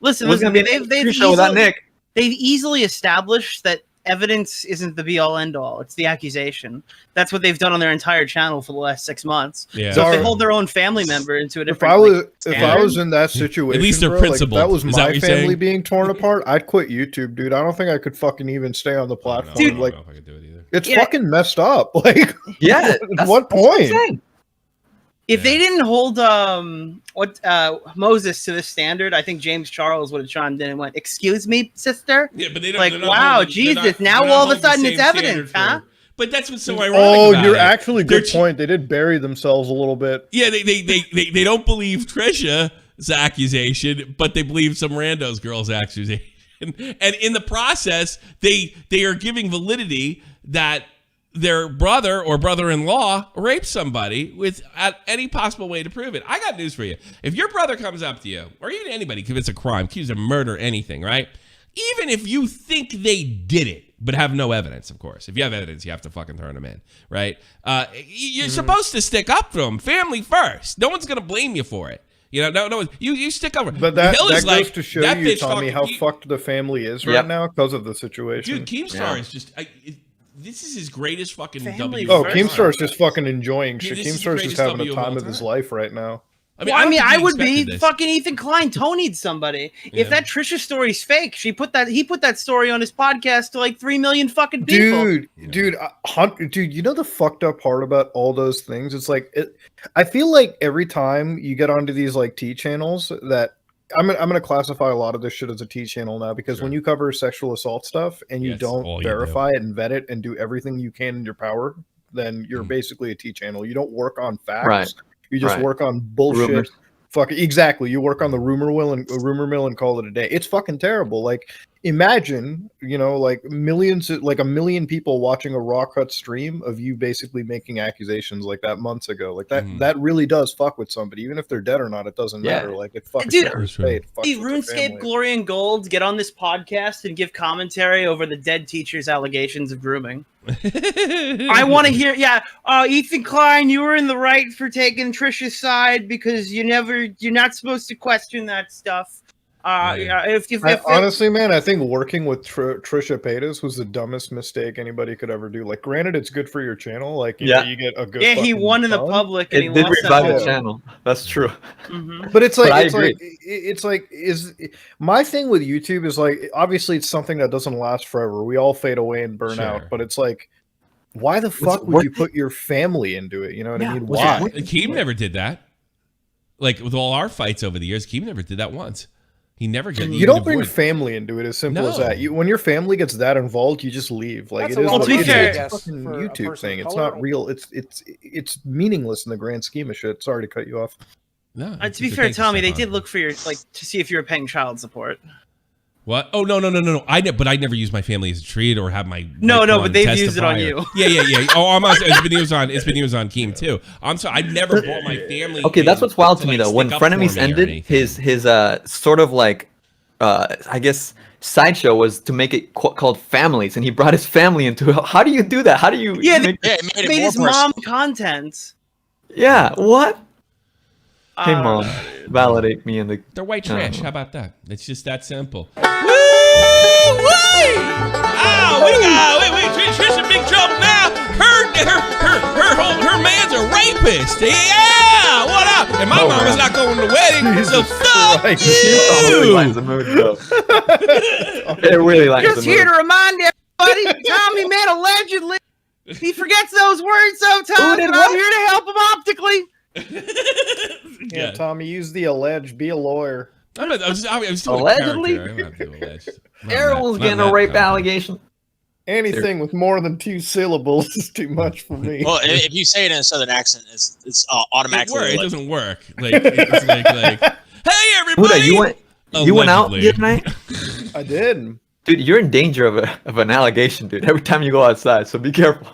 Listen. They've easily established that evidence isn't the be all end all. It's the accusation. That's what they've done on their entire channel for the last 6 months. Yeah. So if they hold their own family member into a different. If I was in that situation, at least they're principled. Like, if that was Is that my what you're family saying? being torn apart, I'd quit YouTube, dude. I don't think I could fucking even stay on the platform. Dude, like, I don't know if I could do it either. it's fucking messed up. Like, at what that's what I'm point? saying. If they didn't hold Moses to this standard, I think James Charles would have chimed in and went, "Excuse me, sister." Yeah, but they don't. Like, they're not wow, holding- Jesus! they're not- Now they're not all of a holding the sudden same it's evident, standard for- huh? But that's what's so ironic. Oh, about you're it. actually good point. They did bury themselves a little bit. Yeah, they don't believe Trisha's accusation, but they believe some rando's girl's accusation, and in the process, they are giving validity that their brother or brother-in-law raped somebody with any possible way to prove it. I got news for you. If your brother comes up to you, or even anybody commits a crime, accused of murder, anything, right? Even if you think they did it, but have no evidence, of course. If you have evidence, you have to fucking turn them in, right? You're supposed to stick up for them. Family first. No one's going to blame you for it. You know, no, you stick over. But that Hilla's goes to show that you, bitch Tommy, how fucked the family is right now because of the situation. Dude, Keemstar is just. This is his greatest fucking W. Oh, Keemstar is just fucking enjoying shit. This is Keemstar is just having W a of all time of his life right now. I mean, I would be fucking Ethan Klein Tony'd somebody. If that Trisha story's fake, he put that story on his podcast to like 3 million fucking people. Dude, you know the fucked up part about all those things? It's like I feel like every time you get onto these like T channels that I'm gonna classify a lot of this shit as a T channel now because when you cover sexual assault stuff and you don't verify it and vet it and do everything you can in your power, then you're basically a T channel. You don't work on facts. Right. You just work on bullshit. Rumors. Exactly. You work on the rumor mill and call it a day. It's fucking terrible. Like, imagine, like a million people watching a Raw Cut stream of you basically making accusations like that months ago. Like that really does fuck with somebody, even if they're dead or not. It doesn't matter. Like it fucking RuneScape Glory and Gold get on this podcast and give commentary over the dead teacher's allegations of grooming. I want to hear. Ethan Klein, you were in the right for taking Trisha's side because you're not supposed to question that stuff. Honestly, man, I think working with Trisha Paytas was the dumbest mistake anybody could ever do. Like, granted, it's good for your channel. Like, you know, you get a good. Yeah, he won in the public, and it did revive the channel. That's true. Mm-hmm. But it's like, my thing with YouTube is like, obviously, it's something that doesn't last forever. We all fade away and burn out. But it's like, why the fuck would you put your family into it? You know what I mean? Why? Keem never did that. Like with all our fights over the years, Keem never did that once. He never got. You don't bring family into it. As simple as that. When your family gets that involved, you just leave. Like it's a fucking YouTube thing. It's not real. It's meaningless in the grand scheme of shit. Sorry to cut you off. No. To be fair, Tommy, they did look for your to see if you were paying child support. What? Oh no! But I never use my family as a treat or have my but they've used it on you. Yeah. Oh, it's been used on Keem too. I'm sorry, I never brought my family. Okay, that's what's wild to me though. When Frenemies ended, his sort of like I guess sideshow was to make it called Families, and he brought his family into it. How do you do that? How do you? Yeah, they made his mom content. Yeah. What? Hey mom, validate me in the. They're white trash. How about that? It's just that simple. Oh, wait, Trisha in big trouble now. Her man's a rapist. Yeah, what up? And my mama's not going to the wedding, so fuck you. It really likes Just here to remind everybody, Tommy man allegedly. He forgets those words sometimes, and I'm here to help him optically. Yeah, Tommy, use the alleged. Be a lawyer. I was allegedly. Everyone's getting a rape allegation. Anything with more than 2 syllables is too much for me. Well, if you say it in a southern accent, it's automatically. It doesn't work. Like, it's like, hey everybody! Huda, you went out the other night? I did. Dude, you're in danger of an allegation, dude. Every time you go outside, so be careful.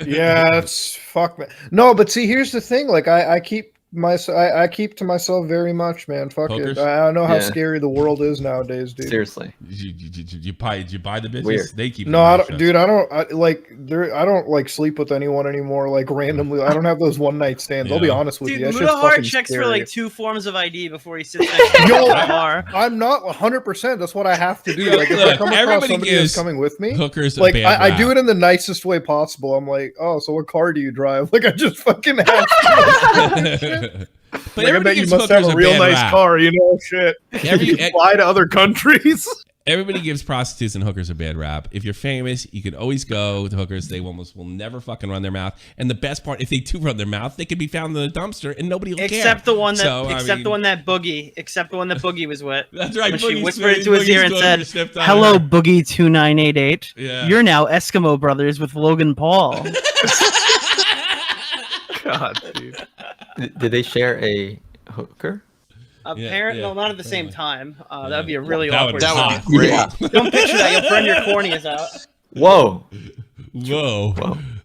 Yeah, it's fuck, man. No, but see, here's the thing. Like, I keep to myself very much, man. Fuck it. I know how scary the world is nowadays, dude. Seriously. Did you buy the business? Weird. They keep. No, I don't like sleep with anyone anymore. Like randomly, I don't have those one night stands. I'll be honest with you. Dude, Muta hard checks for like 2 forms of ID before he sits next to the bar. I'm not 100%. That's what I have to do. Like if I come across somebody who's coming with me, hookers like I do it in the nicest way possible. I'm like, oh, so what car do you drive? Like I just fucking have to. But like, I bet you must have a real nice car, you know, shit. You fly to other countries. Everybody gives prostitutes and hookers a bad rap. If you're famous, you can always go to hookers. They almost will never fucking run their mouth. And the best part, if they do run their mouth, they can be found in the dumpster and nobody will care. Except the one that Boogie was with. That's right. When she whispered into his ear and said, "Hello, Boogie 2988. Yeah. You're now Eskimo Brothers with Logan Paul." God, dude. Did they share a hooker? Apparently, no, not at the same time. That would be a really awkward. That would be great. Don't picture that. You'll burn your corneas out. Whoa.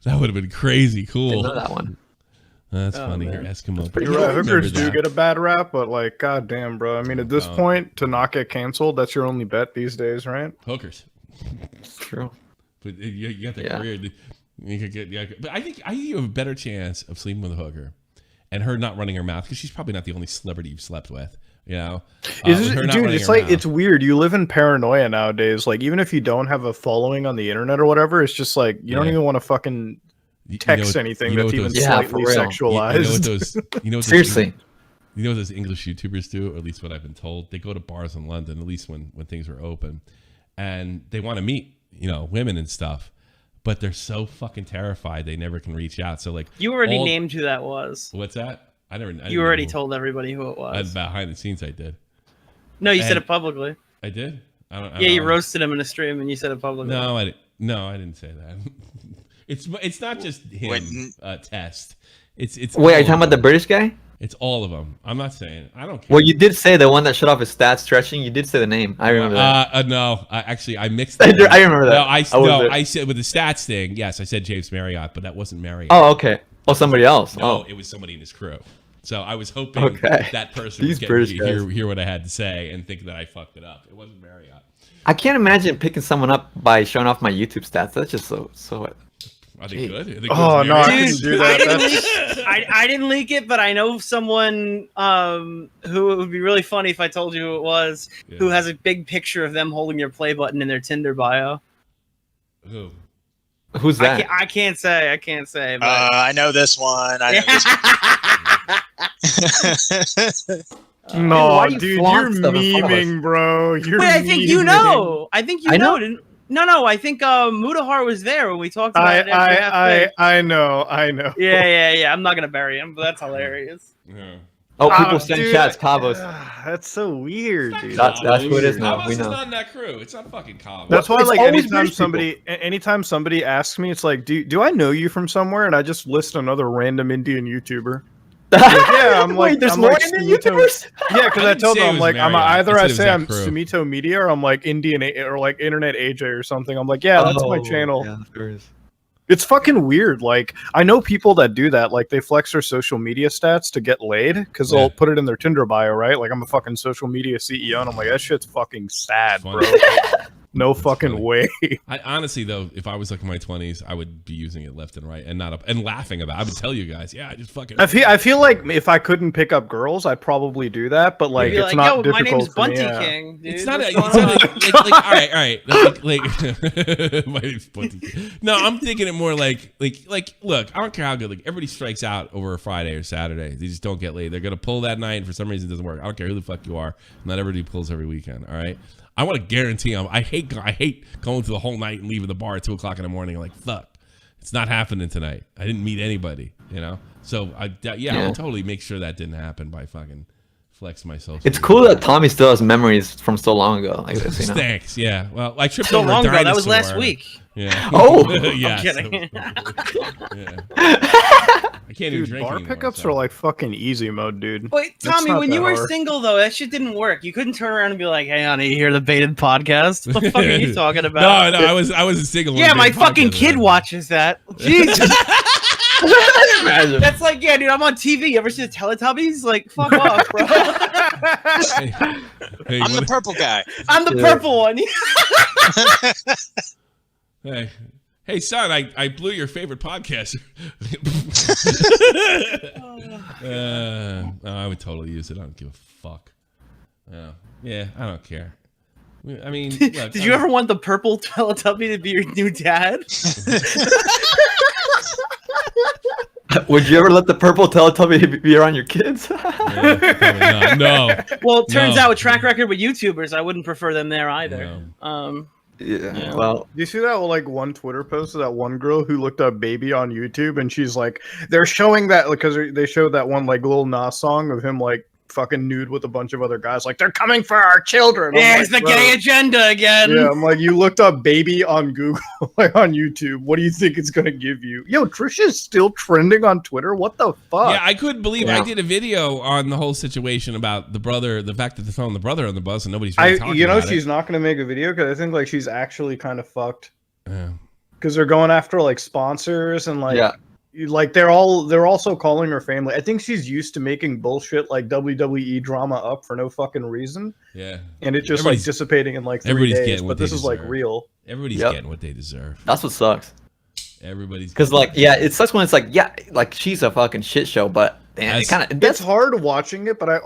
That would have been crazy cool. Didn't know that one. That's funny. You're Eskimo. You're right. Hookers do get a bad rap, but like, goddamn, bro. I mean, at this point, to not get canceled, that's your only bet these days, right? Hookers. True. But you got the career. You could get, but I think you have a better chance of sleeping with a hooker and her not running her mouth because she's probably not the only celebrity you've slept with. You know, dude, it's like it's weird. You live in paranoia nowadays. Like even if you don't have a following on the internet or whatever, it's just like you don't even want to fucking text anything that's even slightly sexualized. Seriously. You know what those English YouTubers do, or at least what I've been told? They go to bars in London, at least when things are open, and they want to meet, women and stuff, but they're so fucking terrified they never can reach out. So like, you already named who that was. What's that? I You already told everybody who it was. Behind the scenes, I did. No, you said it publicly. I did. You roasted him in a stream, and you said it publicly. No, I didn't say that. It's not just him. Test. It's. Wait, are you talking about the British guy? It's all of them. I'm not saying. I don't care. Well, you did say the one that shut off his stats stretching. You did say the name. I remember that. No, I mixed. I remember that. No, I said with the stats thing. Yes, I said James Marriott, but that wasn't Marriott. Oh, okay. Oh, somebody else. No, it was somebody in his crew. So I was hoping that person would hear what I had to say and think that I fucked it up. It wasn't Marriott. I can't imagine picking someone up by showing off my YouTube stats. That's just so. Are they good? Oh no, I couldn't do that. I didn't leak it, but I know someone who it would be really funny if I told you who it was, who has a big picture of them holding their play button in their Tinder bio. Who? Who's that? I can't say. But... I know this one. No, dude, you're memeing, bro. Wait, I think you know. I think you know. No, I think Mutahar was there when we talked about it. I know. Yeah. I'm not gonna bury him, but that's hilarious. Yeah. Oh, people send chats, Cabos. That's so weird, dude. That's who it is now. Cabos we know. is not in that crew. It's not fucking Cabos. That's why, like, anytime somebody asks me, it's like, do I know you from somewhere? And I just list another random Indian YouTuber. Yeah, I'm like, there's more Indian YouTubers. Yeah, because I told them, I'm like, I say I'm Sumito Media, or I'm like Indian or like Internet AJ or something. I'm like, yeah, that's my channel. Yeah, there is. It's fucking weird. Like, I know people that do that. Like, they flex their social media stats to get laid because they'll put it in their Tinder bio, right? Like, I'm a fucking social media CEO, and I'm like, that shit's fucking sad, bro. No fucking way. I honestly, though, if I was like in my 20s, I would be using it left and right and not up and laughing about it. I would tell you guys, I just fucking. I feel like if I couldn't pick up girls, I'd probably do that, but like it's not difficult. My name's for Bunty me, King. Dude. It's not like all right. Like my name's Bunty King. No, I'm thinking it more like look, I don't care how good. Like everybody strikes out over a Friday or Saturday. They just don't get laid. They're gonna pull that night, and for some reason it doesn't work. I don't care who the fuck you are. Not everybody pulls every weekend. All right. I want to guarantee them. I hate going through the whole night and leaving the bar at 2:00 in the morning. Like, fuck, it's not happening tonight. I didn't meet anybody, So I would totally make sure that didn't happen by fucking flex my social. It's cool that Tommy still has memories from so long ago. Like this, Thanks. Yeah. Well, I tripped so over long a dinosaur. ago. That was last week. Yeah. Oh. Yeah. I'm kidding. I can't even drink bar anymore, pickups are like fucking easy mode, dude. Wait, Tommy, when you were single though, that shit didn't work. You couldn't turn around and be like, "Hey, honey, you hear the Baited podcast? What the fuck are you talking about?" No, I wasn't single. Yeah, my fucking kid watches that. Jesus. That's like, yeah, dude, I'm on TV. You ever see the Teletubbies? Like, fuck off, bro. Hey, I'm the purple guy. I'm the purple one. Hey, son, I blew your favorite podcaster. I would totally use it. I don't give a fuck. Yeah, I don't care. I mean, look, did you ever want the purple Teletubby to be your new dad? Would you ever let the purple Teletubby be around your kids? No. Well, it turns out with track record with YouTubers, I wouldn't prefer them there either. No. Yeah. Well, do you see that like one Twitter post of that one girl who looked up baby on YouTube, and she's like, they're showing that because they showed that one like Lil Nas song of him like fucking nude with a bunch of other guys, like they're coming for our children. There's the gay agenda again. Yeah, I'm like, you looked up baby on Google, like on YouTube. What do you think it's gonna give you? Yo, Trisha's still trending on Twitter. What the fuck? Yeah, I couldn't believe I did a video on the whole situation about the brother, the fact that they're throwing the brother on the bus and nobody's really talking about she's not gonna make a video because I think like she's actually kind of fucked. Yeah. Because they're going after like sponsors and like. Yeah. Like they're also calling her family. I think she's used to making bullshit like WWE drama up for no fucking reason. Yeah. And it's just like dissipating in like 3 days. But this is like real. Everybody's getting what they deserve. That's what sucks. Everybody's because like it sucks when it's like like she's a fucking shit show, but It's hard watching it, but I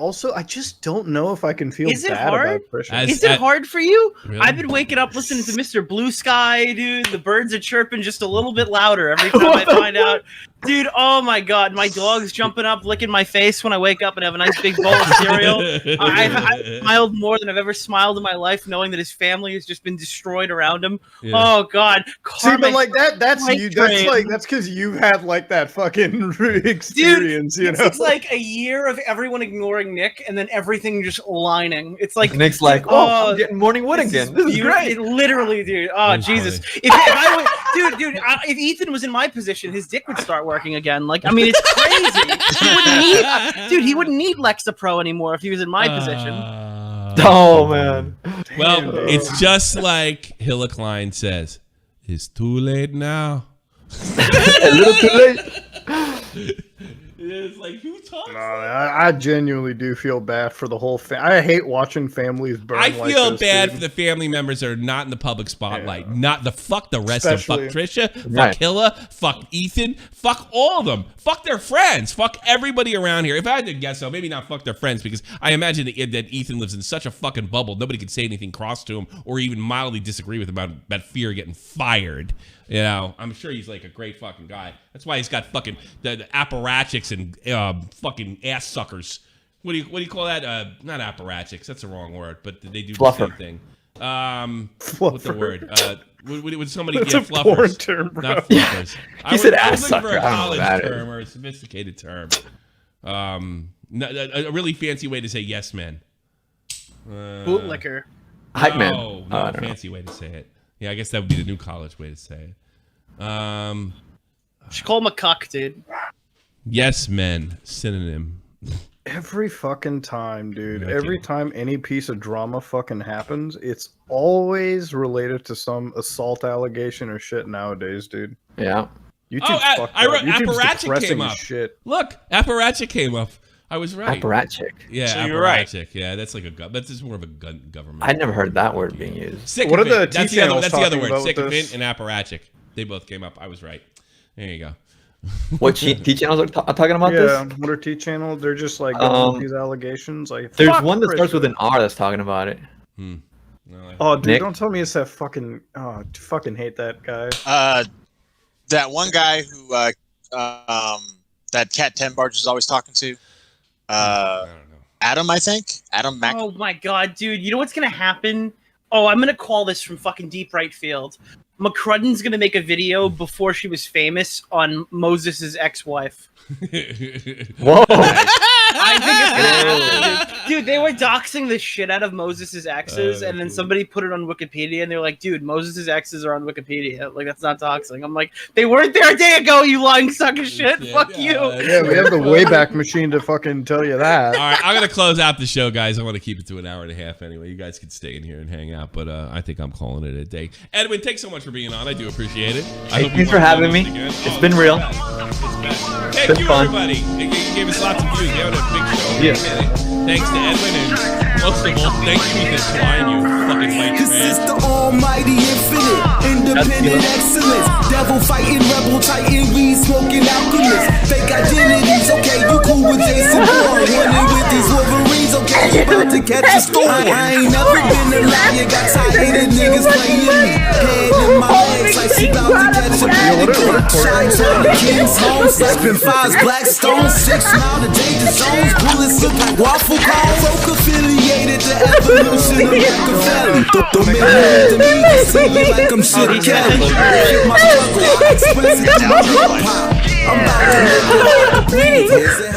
just don't know if I can feel Is it bad hard? about Trisha. Is it hard for you? Really? I've been waking up listening to Mr. Blue Sky, dude. The birds are chirping just a little bit louder every time I find out. Dude, oh my god, my dog's jumping up, licking my face when I wake up and have a nice big bowl of cereal. I've smiled more than I've ever smiled in my life, knowing that his family has just been destroyed around him. Yeah. Oh god. See, but like that's you. That's because you've had like that fucking experience, dude, you know. It's like a year of everyone ignoring Nick and then everything just aligning. It's like Nick's like, oh, I'm getting morning wood again. This is great. Literally, dude. Oh Jesus. If Ethan was in my position, his dick would start working again. Like, I mean, it's crazy. He wouldn't need Lexapro anymore if he was in my position. Oh man. Well, it's just like Hila Klein says. It's too late now. A little too late. It's like, who talks? No, I genuinely do feel bad for the whole I hate watching families burn. I feel bad for the family members that are not in the public spotlight. Not the fuck the rest of fuck Trisha, fuck Hila, fuck Ethan, fuck all of them, fuck their friends, fuck everybody around here. If I had to guess, so maybe not fuck their friends, because I imagine that Ethan lives in such a fucking bubble, nobody can say anything cross to him or even mildly disagree with him about fear of getting fired. You know, I'm sure he's like a great fucking guy. That's why he's got fucking the apparatchiks and fucking ass suckers. What do you call that? Not apparatchiks. That's the wrong word, but they do the same thing. What's the word? Would somebody get fluffers? Term, bro. Not fluffers. He said ass looking for sucker. a college term or a sophisticated term. A really fancy way to say yes, man. Bootlicker. Hype man. No, a fancy way to say it. Yeah, I guess that would be the new college way to say it. Should call him a cuck, dude. Yes, men. Synonym. Every fucking time, dude. Every time any piece of drama fucking happens, it's always related to some assault allegation or shit nowadays, dude. Yeah. I wrote apparatchik came up. Shit. Look, apparatchik came up. I was right. Apparatchik. Yeah, so you're right. Yeah, that's like that's just more of a government. I never heard that word being used. What are the that's T channels the other word. about Sycophant and apparatchik. They both came up. I was right. There you go. What T channels are talking about this? Yeah, what are T channels? They're just like these allegations. Like, there's one that starts with an R that's talking about it. Oh, dude, Nick? don't tell me it's that fucking. Oh, I fucking hate that guy. That one guy who that Cat 10 Barge is always talking to. I don't know. Adam, I think. Adam Mac. Oh my god, dude! You know what's gonna happen? Oh, I'm gonna call this from fucking deep right field. McCrudden's gonna make a video before she was famous on Moses' ex-wife. Whoa! I think it's gonna happen, dude. They were doxing the shit out of Moses' exes, and then somebody put it on Wikipedia, and they're like, "Dude, Moses' exes are on Wikipedia. Like, that's not doxing." I'm like, "They weren't there a day ago, you lying suck of shit. Fuck you." Yeah, we have the Wayback Machine to fucking tell you that. All right, I'm gonna close out the show, guys. I want to keep it to an hour and a half anyway. You guys can stay in here and hang out, but I think I'm calling it a day. Edwin, thanks so much for being on. I do appreciate it. Hey, thanks for having me. It's been real. Thank you, everybody. You gave us lots of views. They had a big show. Yeah. Thanks to Edwin, and most of all, thank you to Klein, you fucking white This is the almighty infinite, independent excellence. Devil fighting, rebel titan, weed smoking alchemist. Fake identities, okay, you cool with Jason Bourne. Running with these Wolverines, okay, you about to catch a storm. I ain't never been a liar, got tired of niggas playing me. Head in my legs like she about to catch a pelican. Shines on the king's home, spin fives, black stones, 6 mile to danger zones. Bullets look like waffle cones. Folk affiliated to evolution of Machiavelli. Don't make me to me, see me like I'm shit Kelly. Shit my struggle, I express it through my hip hop. I'm about to make it all the beat.